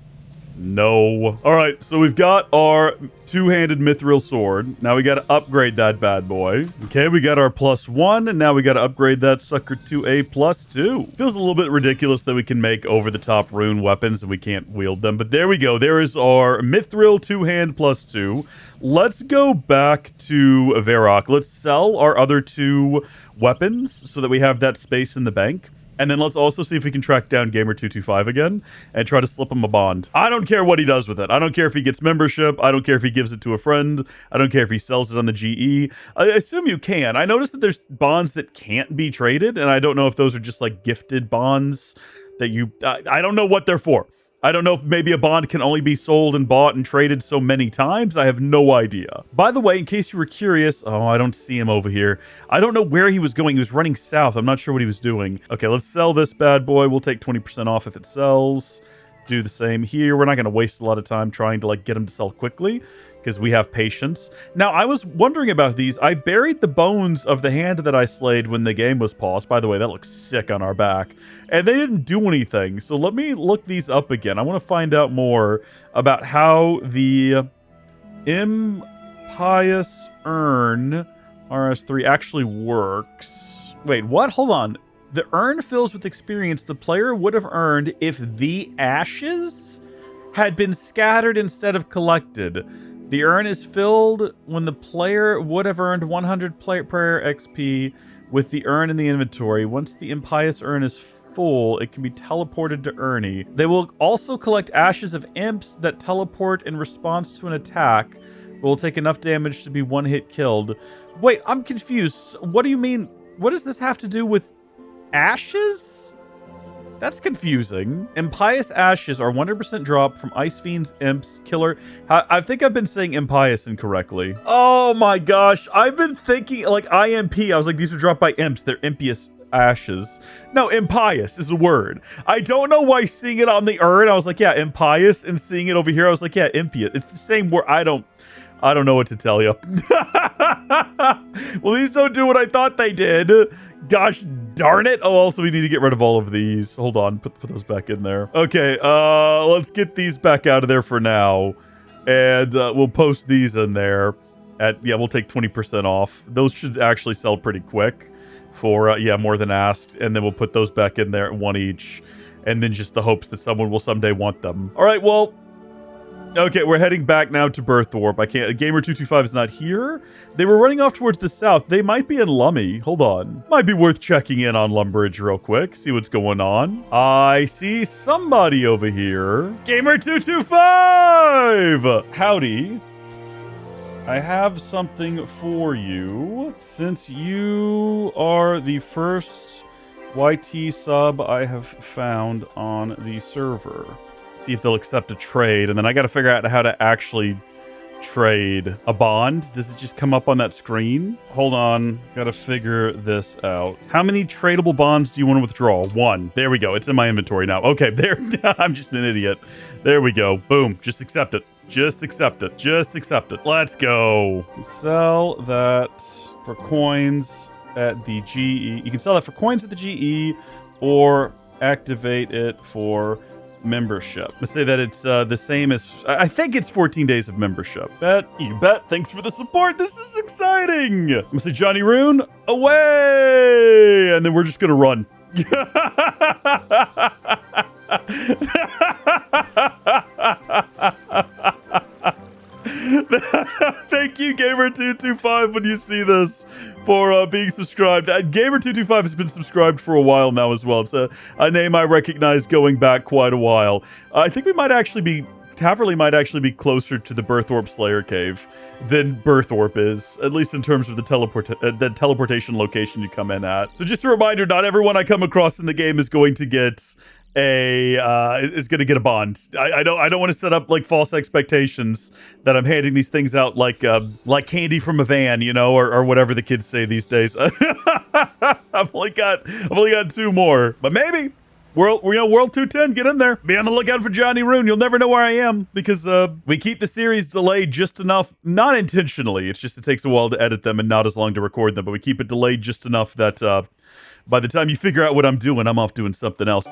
No. All right, so we've got our two-handed mithril sword. Now we got to upgrade that bad boy. Okay, we got our +1, and now we got to upgrade that sucker to a +2. Feels a little bit ridiculous that we can make over-the-top rune weapons and we can't wield them, but there we go. There is our mithril two-hand +2. Let's go back to Varrock. Let's sell our other two weapons so that we have that space in the bank. And then let's also see if we can track down Gamer225 again and try to slip him a bond. I don't care what he does with it. I don't care if he gets membership. I don't care if he gives it to a friend. I don't care if he sells it on the GE. I assume you can. I noticed that there's bonds that can't be traded, and I don't know if those are just like gifted bonds that you... I don't know what they're for. I don't know if maybe a bond can only be sold and bought and traded so many times. I have no idea. By the way, in case you were curious, oh, I don't see him over here. I don't know where he was going. He was running south. I'm not sure what he was doing. Okay, let's sell this bad boy. We'll take 20% off if it sells. Do the same here. We're not going to waste a lot of time trying to like get him to sell quickly because we have patience. Now, I was wondering about these. I buried the bones of the hand that I slayed when the game was paused. By the way, that looks sick on our back. And they didn't do anything. So let me look these up again. I want to find out more about how the Impious Urn RS3 actually works. Wait, what? Hold on. The urn fills with experience the player would have earned if the ashes had been scattered instead of collected. The urn is filled when the player would have earned 100 prayer XP with the urn in the inventory. Once the impious urn is full, it can be teleported to Ernie. They will also collect ashes of imps that teleport in response to an attack, but will take enough damage to be one-hit killed. Wait, I'm confused. What do you mean? What does this have to do with ashes? That's confusing. Impious ashes are 100% drop from Ice Fiend's imps killer. I think I've been saying impious incorrectly. Oh my gosh. I've been thinking like IMP. I was like, these are dropped by imps. They're impious ashes. No, impious is a word. I don't know why seeing it on the urn, I was like, yeah, impious, and seeing it over here, I was like, yeah, impious. It's the same word. I don't know what to tell you. Well, these don't do what I thought they did. Gosh darn it. Oh, also we need to get rid of all of these. Hold on, put those back in there. Okay, let's get these back out of there for now. And we'll post these in there. Yeah, we'll take 20% off. Those should actually sell pretty quick for, yeah, more than asked. And then we'll put those back in there at one each. And then just the hopes that someone will someday want them. All right, well... Okay, we're heading back now to Birthwarp. I can't... Gamer225 is not here. They were running off towards the south. They might be in Lummy. Hold on. Might be worth checking in on Lumbridge real quick. See what's going on. I see somebody over here. Gamer225! Howdy. I have something for you. Since you are the first YT sub I have found on the server. See if they'll accept a trade, and then I gotta figure out how to actually trade a bond. Does it just come up on that screen? Hold on, gotta figure this out. How many tradable bonds do you want to withdraw? 1. There we go. It's in my inventory now. Okay, there. I'm just an idiot. There we go. Boom. Just accept it. Just accept it. Just accept it. Let's go. Sell that for coins. at the GE. You can sell that for coins at the GE or activate it for membership. Let's say that it's the same as, I think it's 14 days of membership. You bet. Thanks for the support. This is exciting. I'm gonna say Johnny Ruun, away! And then we're just gonna run. Thank you, Gamer225, when you see this, for being subscribed. Gamer225 has been subscribed for a while now as well. It's a name I recognize going back quite a while. I think we might actually be, Taverley might actually be closer to the Birthorp Slayer Cave than Birthorp is, at least in terms of the teleportation location you come in at. So just a reminder, not everyone I come across in the game is going to get a bond. I don't want to set up like false expectations that I'm handing these things out like candy from a van, you know, or whatever the kids say these days. I've only got 2 more, but maybe World 210, get in there. Be on the lookout for Johnny Ruun. You'll never know where I am because we keep the series delayed just enough, not intentionally. It's just it takes a while to edit them and not as long to record them, but we keep it delayed just enough that by the time you figure out what I'm doing, I'm off doing something else.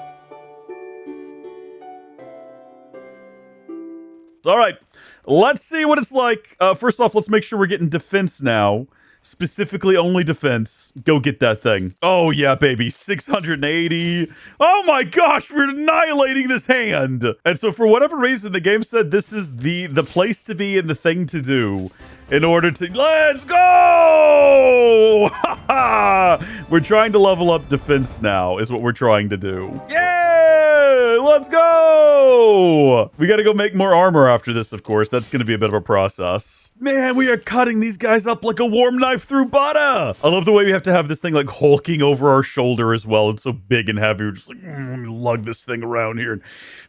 All right, let's see what it's like. First off, let's make sure we're getting defense now. Specifically only defense. Go get that thing. Oh yeah, baby, 680. Oh my gosh, we're annihilating this hand. And so for whatever reason, the game said this is the place to be and the thing to do in order to, let's go! We're trying to level up defense now is what we're trying to do. Yay! Let's go! We gotta go make more armor after this, of course. That's gonna be a bit of a process. Man, we are cutting these guys up like a warm knife through butter. I love the way we have to have this thing like hulking over our shoulder as well. It's so big and heavy. We're just like, let me lug this thing around here and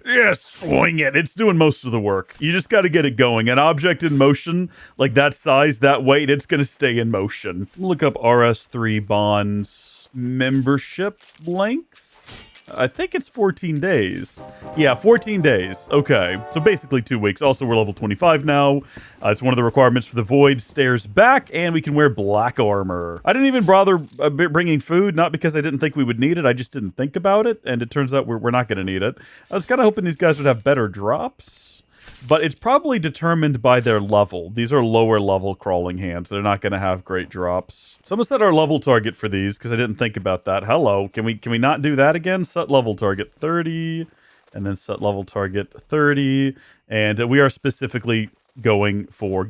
yeah, swing it. It's doing most of the work. You just gotta get it going. An object in motion, like that size, that weight, it's gonna stay in motion. Look up RS3 bonds membership length. I think it's 14 days. Yeah, 14 days. Okay, so basically 2 weeks. Also, we're level 25 now. It's one of the requirements for the Void Stairs back, and we can wear black armor. I didn't even bother bringing food, not because I didn't think we would need it. I just didn't think about it, and it turns out we're not going to need it. I was kind of hoping these guys would have better drops. But it's probably determined by their level. These are lower level crawling hands. They're not going to have great drops. So I'm going to set our level target for these because I didn't think about that. Hello, can we not do that again? Set level target 30 and then set level target 30. And we are specifically gunning for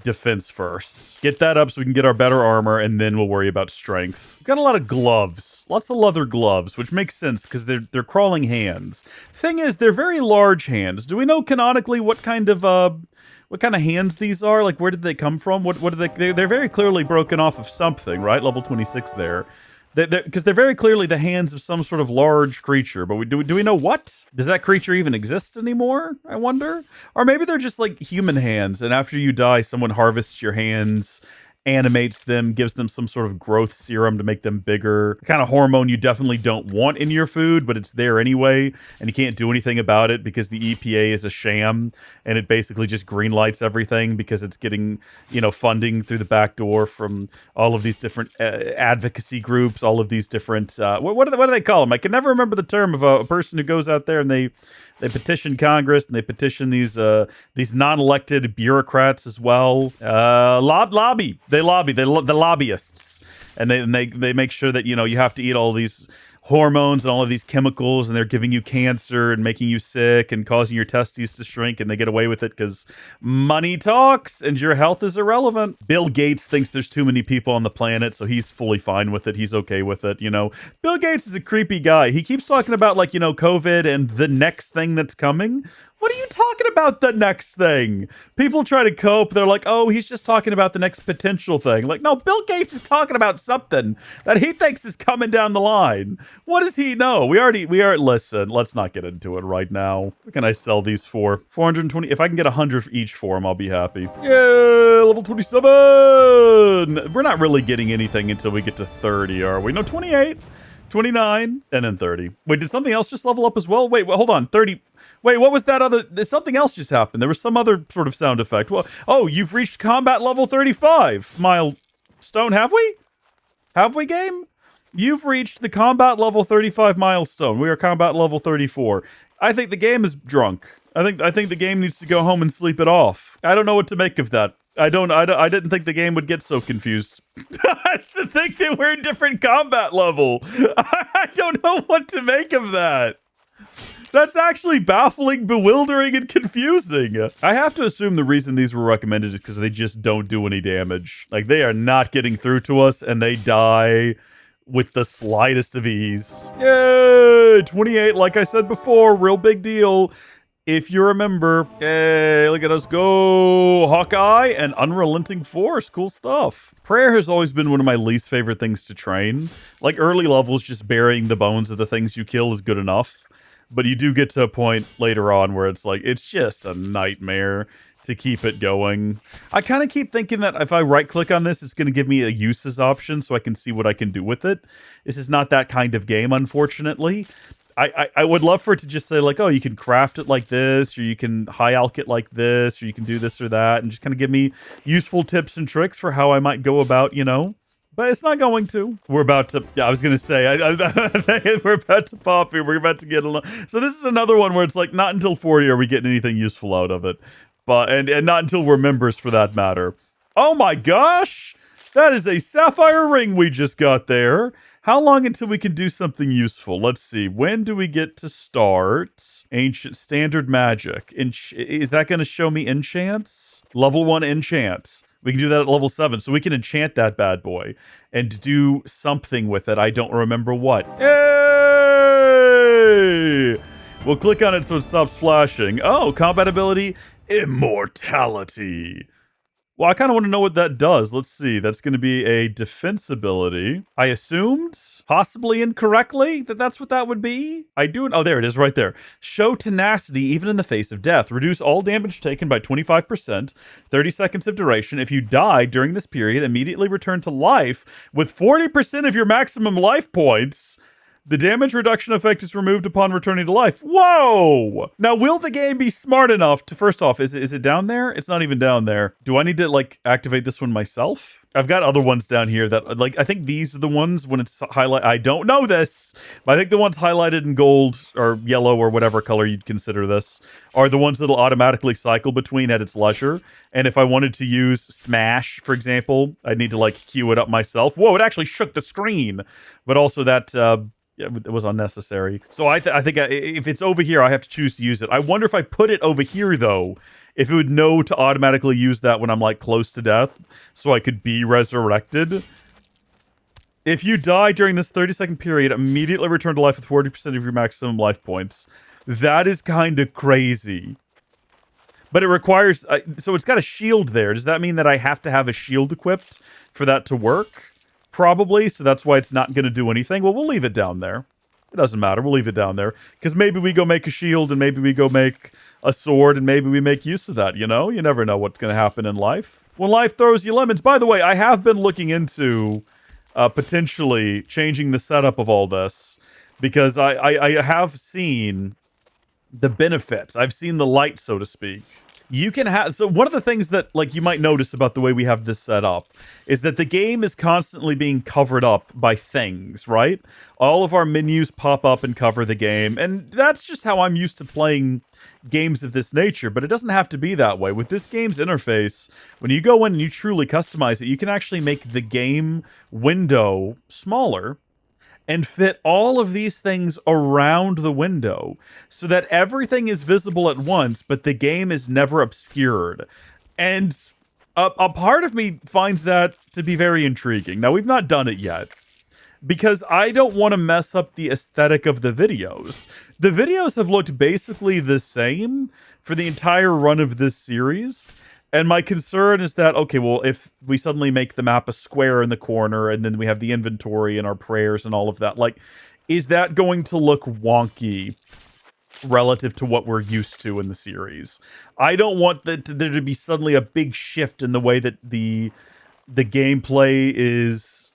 defense first. Get that up so we can get our better armor, and then we'll worry about strength. We've got a lot of gloves. Lots of leather gloves, which makes sense because they're crawling hands. Thing is, they're very large hands. Do we know canonically what kind of hands these are? Like, where did they come from? What are they? They're very clearly broken off of something, right? Level 26 there. Because they're very clearly the hands of some sort of large creature, but do we know what? Does that creature even exist anymore, I wonder? Or maybe they're just like human hands, and after you die, someone harvests your hands, animates them, gives them some sort of growth serum to make them bigger. The kind of hormone you definitely don't want in your food, but it's there anyway, and you can't do anything about it because the EPA is a sham, and it basically just greenlights everything because it's getting, funding through the back door from all of these different advocacy groups, all of these different, what do they call them? I can never remember the term of a person who goes out there and they petition Congress and they petition these non-elected bureaucrats as well. The lobbyists, and they make sure that you have to eat all these hormones and all of these chemicals, and they're giving you cancer and making you sick and causing your testes to shrink, and they get away with it because money talks and your health is irrelevant. Bill Gates thinks there's too many people on the planet, so he's fully fine with it. He's okay with it, Bill Gates is a creepy guy. He keeps talking about COVID and the next thing that's coming. What are you talking about, the next thing? People try to cope. They're like, oh, he's just talking about the next potential thing. Like, no, Bill Gates is talking about something that he thinks is coming down the line. What does he know? Listen, let's not get into it right now. What can I sell these for? 420. If I can get 100 each for them, I'll be happy. Yeah, level 27. We're not really getting anything until we get to 30, are we? No, 28. 29, and then 30. Wait, did something else just level up as well? Wait, hold on. 30. Wait, what was that other? Something else just happened. There was some other sort of sound effect. Well, oh, you've reached combat level 35. Milestone, have we? Have we, game? You've reached the combat level 35 milestone. We are combat level 34. I think the game is drunk. I think the game needs to go home and sleep it off. I don't know what to make of that. I didn't think the game would get so confused. To think that we're in different combat level. I don't know what to make of that. That's actually baffling, bewildering, and confusing. I have to assume the reason these were recommended is because they just don't do any damage. Like, they are not getting through to us, and they die with the slightest of ease. Yay! 28, like I said before, real big deal. If you remember, hey, look at us go. Hawkeye and Unrelenting Force. Cool stuff. Prayer has always been one of my least favorite things to train. Like, early levels, just burying the bones of the things you kill is good enough. But you do get to a point later on where it's like, it's just a nightmare to keep it going. I kind of keep thinking that if I right-click on this, it's going to give me a uses option so I can see what I can do with it. This is not that kind of game, unfortunately. I would love for it to just say, like, oh, you can craft it like this, or you can high alch it like this, or you can do this or that, and just kind of give me useful tips and tricks for how I might go about, you know. But it's not going to. We're about to, yeah, I was going to say, we're about to pop here. We're about to get along. So this is another one where it's like, not until 40 are we getting anything useful out of it. But, and not until we're members for that matter. Oh my gosh! That is a sapphire ring we just got there. How long until we can do something useful? Let's see. When do we get to start? Ancient standard magic. Is that going to show me enchants? Level 1 enchant. We can do that at level 7, so we can enchant that bad boy and do something with it. I don't remember what. Yay! We'll click on it so it stops flashing. Oh, combat ability, immortality. Well, I kind of want to know what that does. Let's see. That's going to be a defense ability. I assumed, possibly incorrectly, that that's what that would be. I do. Oh, there it is right there. Show tenacity even in the face of death. Reduce all damage taken by 25%. 30 seconds of duration. If you die during this period, immediately return to life with 40% of your maximum life points. The damage reduction effect is removed upon returning to life. Whoa! Now, will the game be smart enough to, first off, is it down there? It's not even down there. Do I need to, like, activate this one myself? I've got other ones down here that, like, I think these are the ones when it's highlighted. I don't know this, but I think the ones highlighted in gold or yellow or whatever color you'd consider this are the ones that'll automatically cycle between at its leisure. And if I wanted to use Smash, for example, I'd need to, like, queue it up myself. Whoa, it actually shook the screen. But also that, it was unnecessary. So I think if it's over here, I have to choose to use it. I wonder if I put it over here, though, if it would know to automatically use that when I'm, like, close to death, so I could be resurrected. If you die during this 30-second period, immediately return to life with 40% of your maximum life points. That is kind of crazy. But it requires... so it's got a shield there. Does that mean that I have to have a shield equipped for that to work? Probably, so that's why it's not going to do anything. Well, we'll leave it down there. It doesn't matter. We'll leave it down there. Because maybe we go make a shield, and maybe we go make a sword, and maybe we make use of that, you know? You never know what's going to happen in life. When life throws you lemons. By the way, I have been looking into potentially changing the setup of all this. Because I have seen the benefits. I've seen the light, so to speak. You can have, so one of the things that, like, you might notice about the way we have this set up is that the game is constantly being covered up by things, right? All of our menus pop up and cover the game, and that's just how I'm used to playing games of this nature, but it doesn't have to be that way. With this game's interface, when you go in and you truly customize it, you can actually make the game window smaller and fit all of these things around the window so that everything is visible at once, but the game is never obscured. And a part of me finds that to be very intriguing. Now, we've not done it yet because I don't want to mess up the aesthetic of the videos. The videos have looked basically the same for the entire run of this series. And my concern is that, okay, well, if we suddenly make the map a square in the corner and then we have the inventory and our prayers and all of that, like, is that going to look wonky relative to what we're used to in the series? I don't want there to be suddenly a big shift in the way that the gameplay is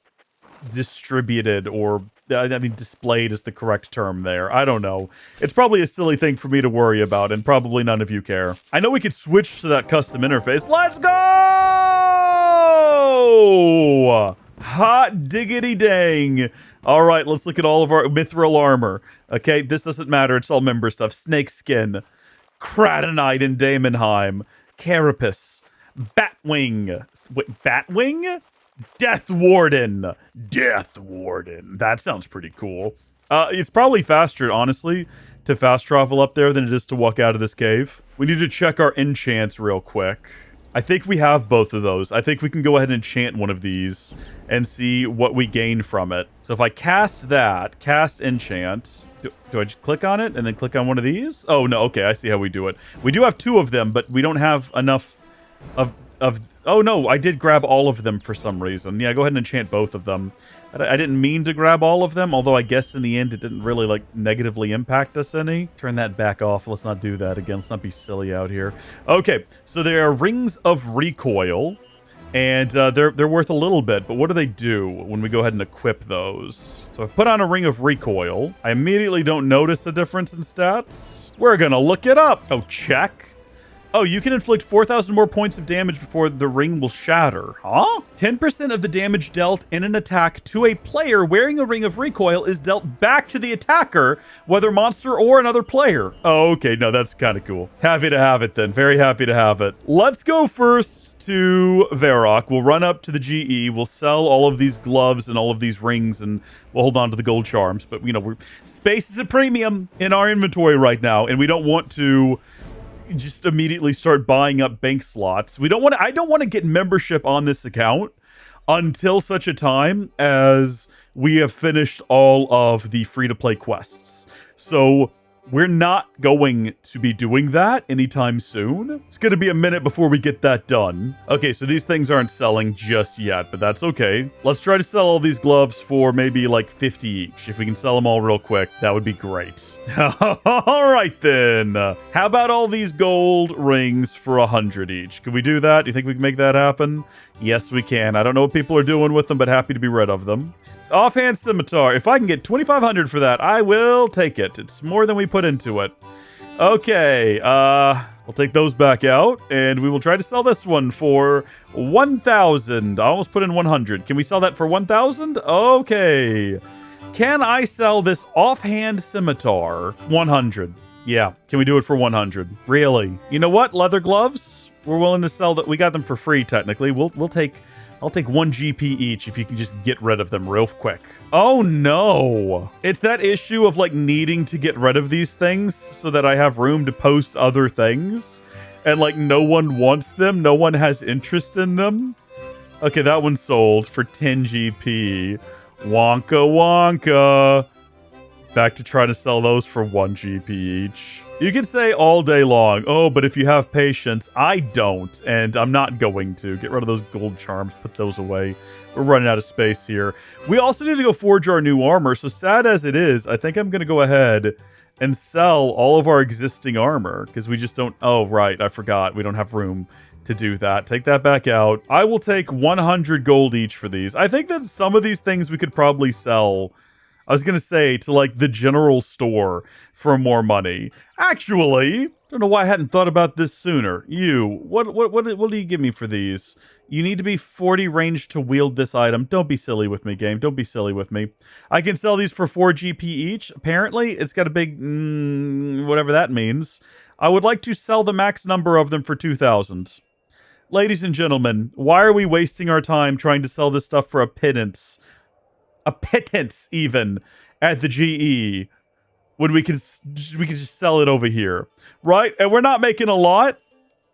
distributed, or I mean, displayed is the correct term there. I don't know. It's probably a silly thing for me to worry about, and probably none of you care. I know we could switch to that custom interface. Let's go! Hot diggity dang. All right, let's look at all of our Mithril Armor. Okay, this doesn't matter. It's all member stuff. Snakeskin, Kratonite and Daemonheim, Carapace, Batwing. Wait, Batwing? Death Warden. Death Warden. That sounds pretty cool. It's probably faster, honestly, to fast travel up there than it is to walk out of this cave. We need to check our enchants real quick. I think we have both of those. I think we can go ahead and enchant one of these and see what we gain from it. So if I cast that, cast enchant, do I just click on it and then click on one of these? Oh, no. Okay, I see how we do it. We do have 2 of them, but we don't have enough of oh, no, I did grab all of them for some reason. Yeah, go ahead and enchant both of them. I didn't mean to grab all of them, although I guess in the end it didn't really, like, negatively impact us any. Turn that back off. Let's not do that again. Let's not be silly out here. Okay, so there are rings of recoil, and they're worth a little bit, but what do they do when we go ahead and equip those? So I've put on a ring of recoil. I immediately don't notice a difference in stats. We're gonna look it up. Oh, check. Oh, you can inflict 4,000 more points of damage before the ring will shatter. Huh? 10% of the damage dealt in an attack to a player wearing a ring of recoil is dealt back to the attacker, whether monster or another player. Oh, okay. No, that's kind of cool. Happy to have it then. Very happy to have it. Let's go first to Varrock. We'll run up to the GE. We'll sell all of these gloves and all of these rings, and we'll hold on to the gold charms. But, you know, space is a premium in our inventory right now, and we don't want to just immediately start buying up bank slots. I don't want to get membership on this account until such a time as we have finished all of the free-to-play quests. So we're not going to be doing that anytime soon. It's going to be a minute before we get that done. Okay, so these things aren't selling just yet, but that's okay. Let's try to sell all these gloves for maybe like 50 each. If we can sell them all real quick, that would be great. All right, then. How about all these gold rings for 100 each? Can we do that? Do you think we can make that happen? Yes, we can. I don't know what people are doing with them, but happy to be rid of them. Offhand scimitar. If I can get 2,500 for that, I will take it. It's more than we put into it. Okay, we'll take those back out, and we will try to sell this one for 1,000. I almost put in 100. Can we sell that for 1,000? Okay. Can I sell this offhand scimitar? 100. Yeah, can we do it for 100? Really? You know what? Leather gloves? We're willing to sell that. We got them for free, technically. I'll take 1 GP each if you can just get rid of them real quick. Oh no. It's that issue of like needing to get rid of these things so that I have room to post other things. And like no one wants them. No one has interest in them. Okay, that one's sold for 10 GP. Wonka wonka. Back to trying to sell those for 1 GP each. You can say all day long, oh, but if you have patience, I don't, and I'm not going to. Get rid of those gold charms, put those away. We're running out of space here. We also need to go forge our new armor, so sad as it is, I think I'm going to go ahead and sell all of our existing armor, because we just don't... Oh, right, I forgot. We don't have room to do that. Take that back out. I will take 100 gold each for these. I think that some of these things we could probably sell... I was gonna say to like the general store for more money. Actually, don't know why I hadn't thought about this sooner. What do you give me for these? You need to be 40 range to wield this item. Don't be silly with me, game. Don't be silly with me. I can sell these for 4 GP each. Apparently, it's got a big whatever that means. I would like to sell the max number of them for 2,000. Ladies and gentlemen, why are we wasting our time trying to sell this stuff for a pittance? A pittance, even, at the GE, when we can just sell it over here, right? And we're not making a lot.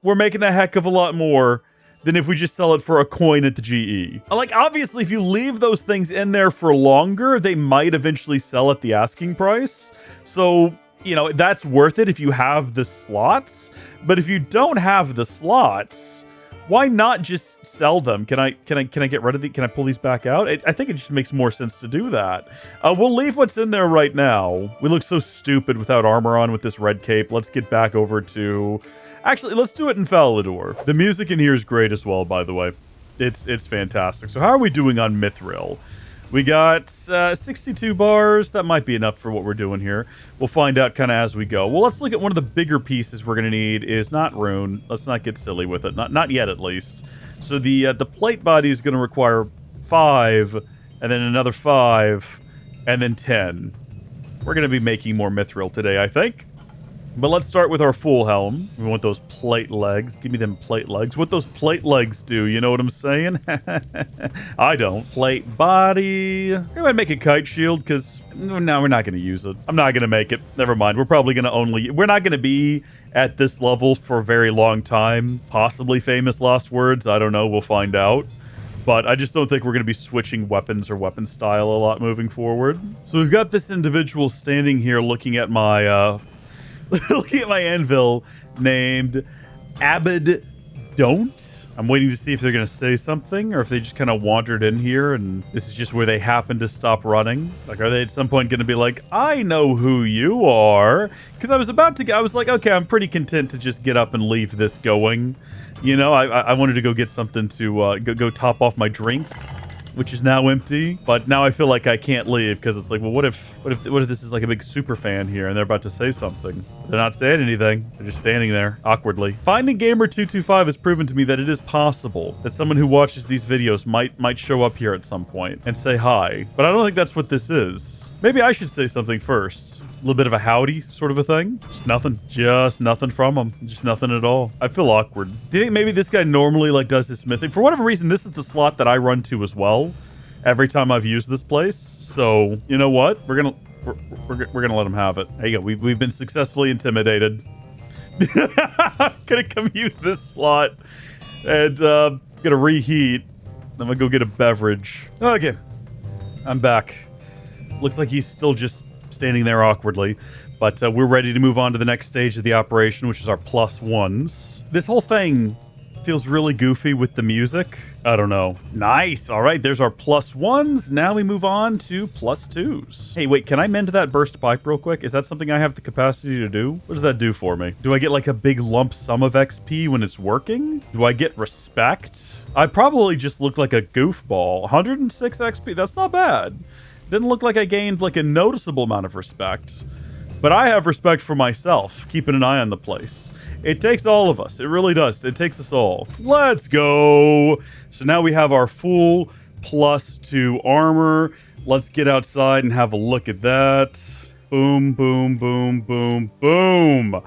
We're making a heck of a lot more than if we just sell it for a coin at the GE. Like, obviously, if you leave those things in there for longer, they might eventually sell at the asking price. So, you know, that's worth it if you have the slots. But if you don't have the slots... Why not just sell them? Can I get rid of the? Can I pull these back out? I think it just makes more sense to do that. We'll leave what's in there right now. We look so stupid without armor on with this red cape. Let's get back over to... Actually, let's do it in Falador. The music in here is great as well, by the way. It's fantastic. So how are we doing on Mithril? We got 62 bars. That might be enough for what we're doing here. We'll find out kind of as we go. Well, let's look at one of the bigger pieces we're going to need is not Ruun. Let's not get silly with it. Not yet, at least. So the plate body is going to require 5, and then another 5, and then 10. We're going to be making more mithril today, I think. But let's start with our full helm. We want those plate legs. Give me them plate legs. What those plate legs do, you know what I'm saying? I don't. Plate body. I'm going to make a kite shield because no, we're not going to use it. I'm not going to make it. Never mind. We're probably going to we're not going to be at this level for a very long time. Possibly famous last words. I don't know. We'll find out. But I just don't think we're going to be switching weapons or weapon style a lot moving forward. So we've got this individual standing here looking at my, looking at my anvil named Abed Don't. I'm waiting to see if they're going to say something or if they just kind of wandered in here and this is just where they happen to stop running. Like, are they at some point going to be like, I know who you are? Because I was like, okay, I'm pretty content to just get up and leave this going. You know, I wanted to go get something to go top off my drink, which is now empty. But now I feel like I can't leave because it's like, well, what if this is like a big super fan here and they're about to say something? They're not saying anything. They're just standing there awkwardly. Finding Gamer 225 has proven to me that it is possible that someone who watches these videos might show up here at some point and say hi. But I don't think that's what this is. Maybe I should say something first. A little bit of a howdy sort of a thing. Just nothing from him. Just nothing at all. I feel awkward. Do you think maybe this guy normally like does his smithing? For whatever reason, this is the slot that I run to as well every time I've used this place. So you know what? We're gonna let him have it. There you go. We've been successfully intimidated. Gonna come use this slot and gonna reheat. I'm gonna go get a beverage. Okay, I'm back. Looks like he's still just standing there awkwardly, but we're ready to move on to the next stage of the operation, which is our +1s. This whole thing feels really goofy with the music. I don't know. Nice. All right, there's our +1s. Now we move on to +2s. Hey, wait, can I mend that burst pipe real quick? Is that something I have the capacity to do? What does that do for me? Do I get like a big lump sum of XP when it's working? Do I get respect? I probably just look like a goofball. 106 XP, that's not bad. Didn't look like I gained like a noticeable amount of respect. But I have respect for myself, keeping an eye on the place. It takes all of us. It really does. It takes us all. Let's go. So now we have our full +2 armor. Let's get outside and have a look at that. Boom, boom, boom, boom, boom.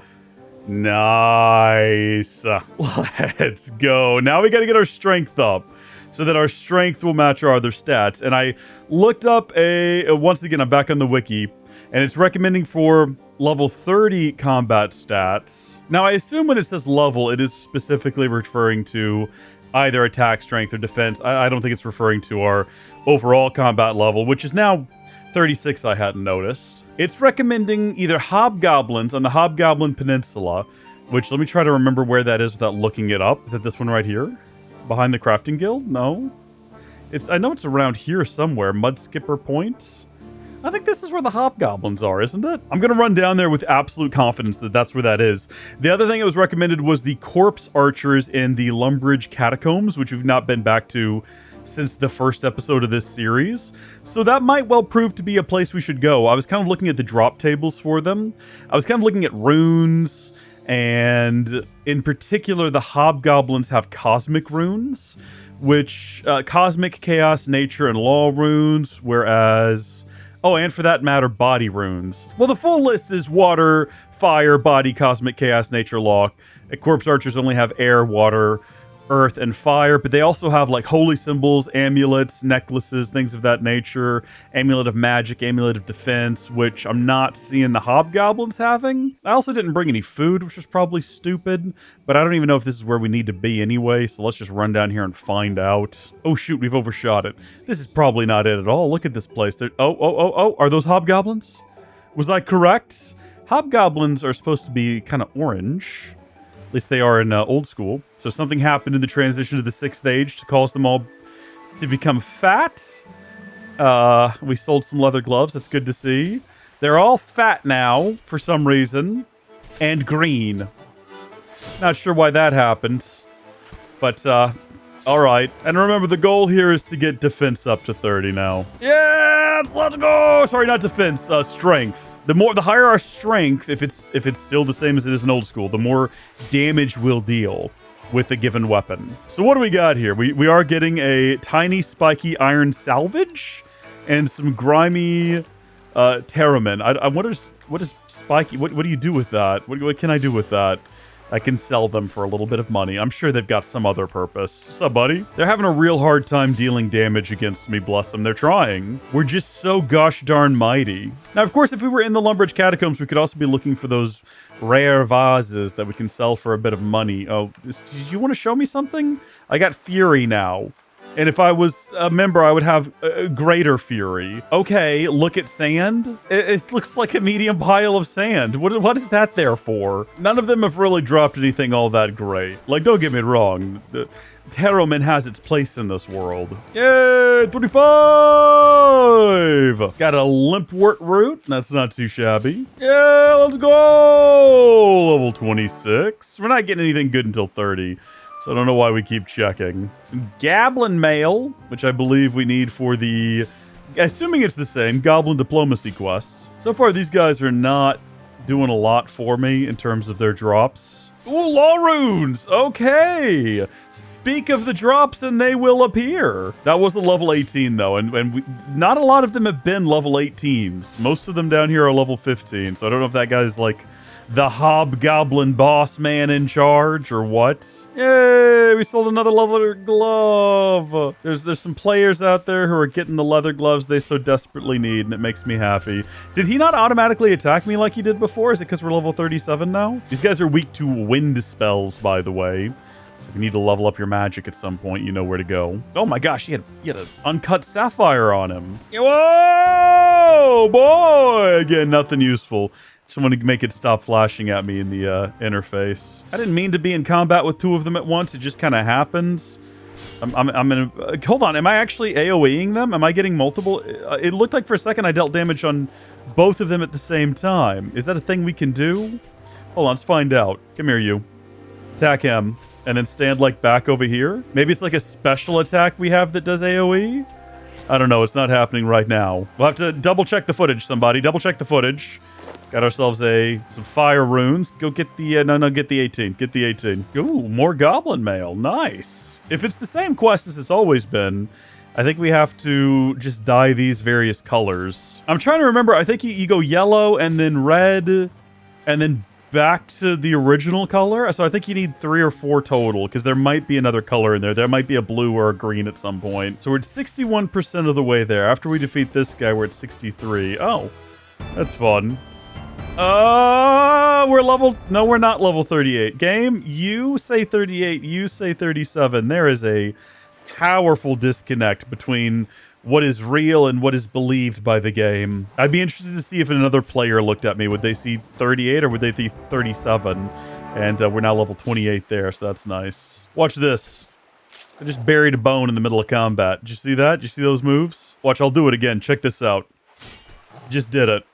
Nice. Let's go. Now we got to get our strength up so that our strength will match our other stats. And I looked up once again, I'm back on the wiki, and it's recommending for level 30 combat stats. Now, I assume when it says level, it is specifically referring to either attack, strength, or defense. I don't think it's referring to our overall combat level, which is now 36, I hadn't noticed. It's recommending either hobgoblins on the Hobgoblin Peninsula, which let me try to remember where that is without looking it up. Is it this one right here? Behind the crafting guild? No. I know it's around here somewhere. Mudskipper Point? I think this is where the hobgoblins are, isn't it? I'm gonna run down there with absolute confidence that that's where that is. The other thing that was recommended was the corpse archers in the Lumbridge Catacombs, which we've not been back to since the first episode of this series. So that might well prove to be a place we should go. I was kind of looking at the drop tables for them. I was kind of looking at runes, and in particular, the hobgoblins have cosmic runes, which cosmic, chaos, nature, and law runes, whereas... oh, and for that matter, body runes. Well, the full list is water, fire, body, cosmic, chaos, nature, law. Corpse archers only have air, water, earth, and fire, but they also have like holy symbols, amulets, necklaces, things of that nature. Amulet of magic, amulet of defense, which I'm not seeing the hobgoblins having. I also didn't bring any food, which was probably stupid, but I don't even know if this is where we need to be anyway, so let's just run down here and find out. Oh shoot, we've overshot it. This is probably not it at all. Look at this place. Oh, are those hobgoblins? Was I correct? Hobgoblins are supposed to be kind of orange. At least they are in old school. So something happened in the transition to the 6th age to cause them all to become fat. We sold some leather gloves. That's good to see. They're all fat now for some reason. And green. Not sure why that happened. But, alright. And remember, the goal here is to get defense up to 30 now. Yes! Let's go! Sorry, not defense. Strength. The higher our strength, if it's still the same as it is in old school, the more damage we'll deal. with a given weapon. So what do we got here? We are getting a tiny spiky iron salvage and some grimy Terramin. What is spiky? What do you do with that? What can I do with that? I can sell them for a little bit of money. I'm sure they've got some other purpose. What's up, buddy? They're having a real hard time dealing damage against me, bless them. They're trying. We're just so gosh darn mighty. Now, of course, if we were in the Lumbridge Catacombs, we could also be looking for those rare vases that we can sell for a bit of money. Oh, did you want to show me something? I got Fury now. And if I was a member, I would have greater fury. Okay, look at sand. It looks like a medium pile of sand. What is that there for? None of them have really dropped anything all that great. Like, don't get me wrong. Terramin has its place in this world. Yay, 25! Got a limpwort root. That's not too shabby. Yeah, let's go! Level 26. We're not getting anything good until 30. So I don't know why we keep checking. Some Goblin mail, which I believe we need for the, assuming it's the same, Goblin Diplomacy quest. So far, these guys are not doing a lot for me in terms of their drops. Ooh, law runes! Okay! Speak of the drops and they will appear. That was a level 18 though, and not a lot of them have been level 18s. Most of them down here are level 15, so I don't know if that guy's like the Hobgoblin boss man in charge, or what? Yay, we sold another leather glove. There's some players out there who are getting the leather gloves they so desperately need, and it makes me happy. Did he not automatically attack me like he did before? Is it because we're level 37 now? These guys are weak to wind spells, by the way. So if you need to level up your magic at some point, you know where to go. Oh my gosh, he had an uncut sapphire on him. Whoa, boy! Again, nothing useful. Someone to make it stop flashing at me in the interface. I didn't mean to be in combat with two of them at once. It just kind of happens. I'm in a, hold on, am I actually AoEing them? Am I getting multiple? It looked like for a second I dealt damage on both of them at the same time. Is that a thing we can do? Hold on, let's find out. Come here, you. Attack him. And then stand like back over here. Maybe it's like a special attack we have that does AoE? I don't know, it's not happening right now. We'll have to double check the footage, somebody. Double check the footage. Got ourselves some fire runes. Go get the, get the 18. Get the 18. Ooh, more goblin mail. Nice. If it's the same quest as it's always been, I think we have to just dye these various colors. I'm trying to remember. I think you go yellow and then red and then back to the original color. So I think you need 3 or 4 total because there might be another color in there. There might be a blue or a green at some point. So we're at 61% of the way there. After we defeat this guy, we're at 63. Oh, that's fun. We're level... No, we're not level 38. Game, you say 38, you say 37. There is a powerful disconnect between what is real and what is believed by the game. I'd be interested to see if another player looked at me. Would they see 38 or would they see 37? And we're now level 28 there, so that's nice. Watch this. I just buried a bone in the middle of combat. Did you see that? Did you see those moves? Watch, I'll do it again. Check this out. Just did it.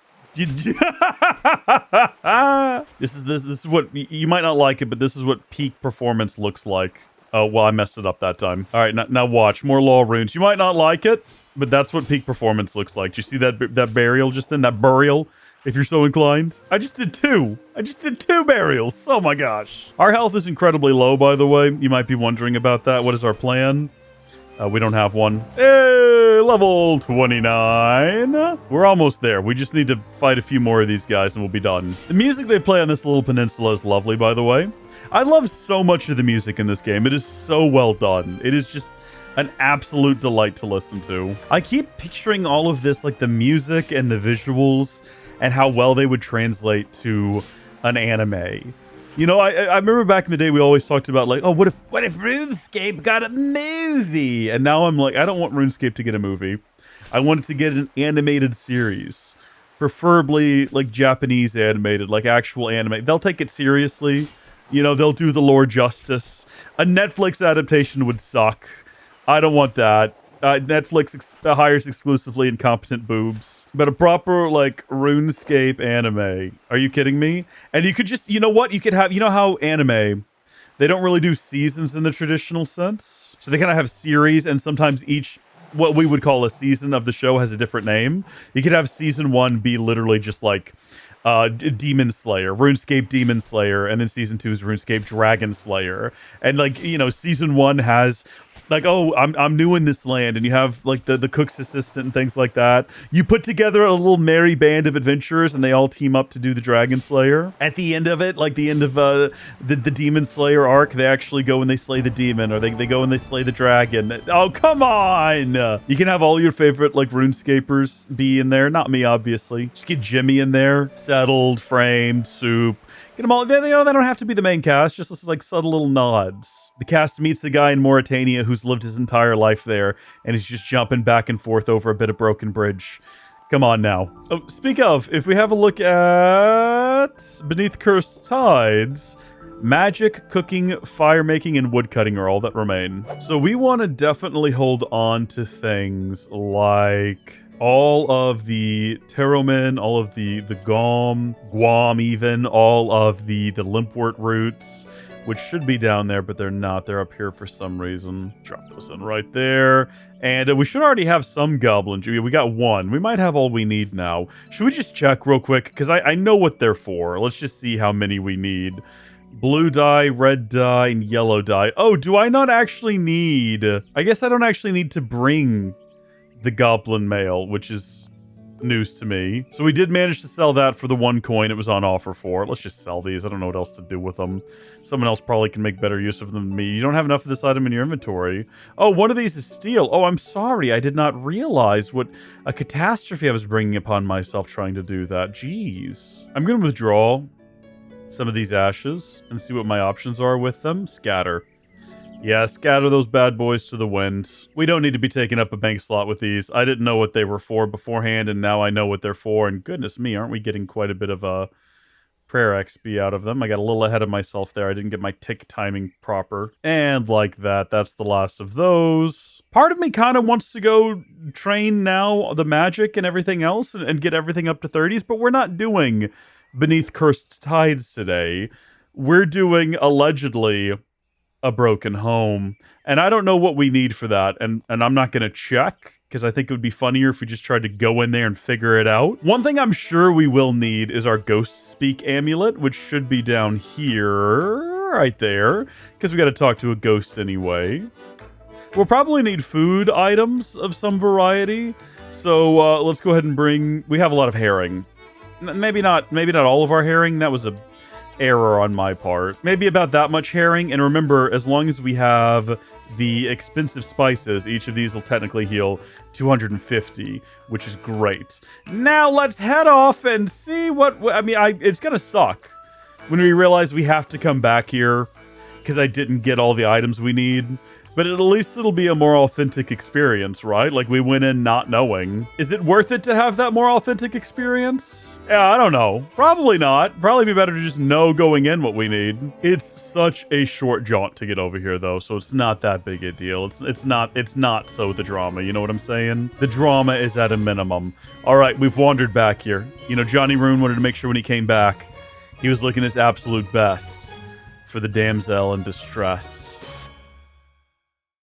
This is what you might not like it, but this is what peak performance looks like. Oh well, I messed it up that time. All right, now watch more law runes. You might not like it, but that's what peak performance looks like. Do you see that burial just then? That burial, if you're so inclined. I just did 2. I just did 2 burials. Oh my gosh. Our health is incredibly low, by the way. You might be wondering about that. What is our plan? We don't have one. Hey, level 29. We're almost there. We just need to fight a few more of these guys and we'll be done. The music they play on this little peninsula is lovely, by the way. I love so much of the music in this game. It is so well done. It is just an absolute delight to listen to. I keep picturing all of this, like the music and the visuals and how well they would translate to an anime. You know, I remember back in the day we always talked about like, oh, what if RuneScape got a movie? And now I'm like, I don't want RuneScape to get a movie. I want it to get an animated series. Preferably like Japanese animated, like actual anime. They'll take it seriously. You know, they'll do the lore justice. A Netflix adaptation would suck. I don't want that. Netflix hires exclusively incompetent boobs. But a proper, like, RuneScape anime. Are you kidding me? And you could just, you know what? You could have, you know how anime, they don't really do seasons in the traditional sense? So they kind of have series, and sometimes each, what we would call a season of the show has a different name. You could have season 1 be literally just, like, Demon Slayer, RuneScape Demon Slayer, and then season 2 is RuneScape Dragon Slayer. And like, you know, season 1 has like, oh, I'm new in this land, and you have like the cook's assistant and things like that. You put together a little merry band of adventurers, and they all team up to do the Dragon Slayer. At the end of it, like the end of the Demon Slayer arc, they actually go and they slay the demon, or they go and they slay the dragon. Oh, come on! You can have all your favorite like RuneScapers be in there. Not me, obviously. Just get Jimmy in there, settled, framed, soup. Get them all. They don't have to be the main cast. Just like subtle little nods. The cast meets a guy in Mauritania who's lived his entire life there, and he's just jumping back and forth over a bit of broken bridge. Come on now. Oh, speak of, if we have a look at Beneath Cursed Tides, magic, cooking, fire making, and wood cutting are all that remain. So we want to definitely hold on to things like all of the Teromin, all of the Guam even, all of the Limpwort roots, which should be down there, but they're not. They're up here for some reason. Drop those in right there. And we should already have some goblin juice. We got one. We might have all we need now. Should we just check real quick? Because I know what they're for. Let's just see how many we need. Blue dye, red dye, and yellow dye. Oh, do I not actually need... I guess I don't actually need to bring the goblin mail, which is news to me. So we did manage to sell that for the 1 coin it was on offer for. Let's just sell these. I don't know what else to do with them. Someone else probably can make better use of them than me. You don't have enough of this item in your inventory. Oh, one of these is steel. Oh, I'm sorry. I did not realize what a catastrophe I was bringing upon myself trying to do that. Jeez. I'm going to withdraw some of these ashes and see what my options are with them. Scatter. Yeah, scatter those bad boys to the wind. We don't need to be taking up a bank slot with these. I didn't know what they were for beforehand, and now I know what they're for. And goodness me, aren't we getting quite a bit of a prayer XP out of them? I got a little ahead of myself there. I didn't get my tick timing proper. And like that, that's the last of those. Part of me kind of wants to go train now the magic and everything else and get everything up to 30s, but we're not doing Beneath Cursed Tides today. We're doing, allegedly, a broken home, and I don't know what we need for that, and I'm not gonna check because I think it would be funnier if we just tried to go in there and figure it out. One thing I'm sure we will need is our Ghost Speak amulet, which should be down here, right there, because we got to talk to a ghost anyway. We'll probably need food items of some variety, so let's go ahead and bring. We have a lot of herring. Maybe not all of our herring. That was a error on my part. Maybe about that much herring, and remember, as long as we have the expensive spices, each of these will technically heal 250, which is great. Now let's head off and see what... I mean, it's gonna suck when we realize we have to come back here because I didn't get all the items we need. But at least it'll be a more authentic experience, right? Like, we went in not knowing. Is it worth it to have that more authentic experience? Yeah, I don't know. Probably not. Probably be better to just know going in what we need. It's such a short jaunt to get over here, though, so it's not that big a deal. It's not so the drama, you know what I'm saying? The drama is at a minimum. All right, we've wandered back here. You know, Johnny Ruun wanted to make sure when he came back, he was looking his absolute best for the damsel in distress.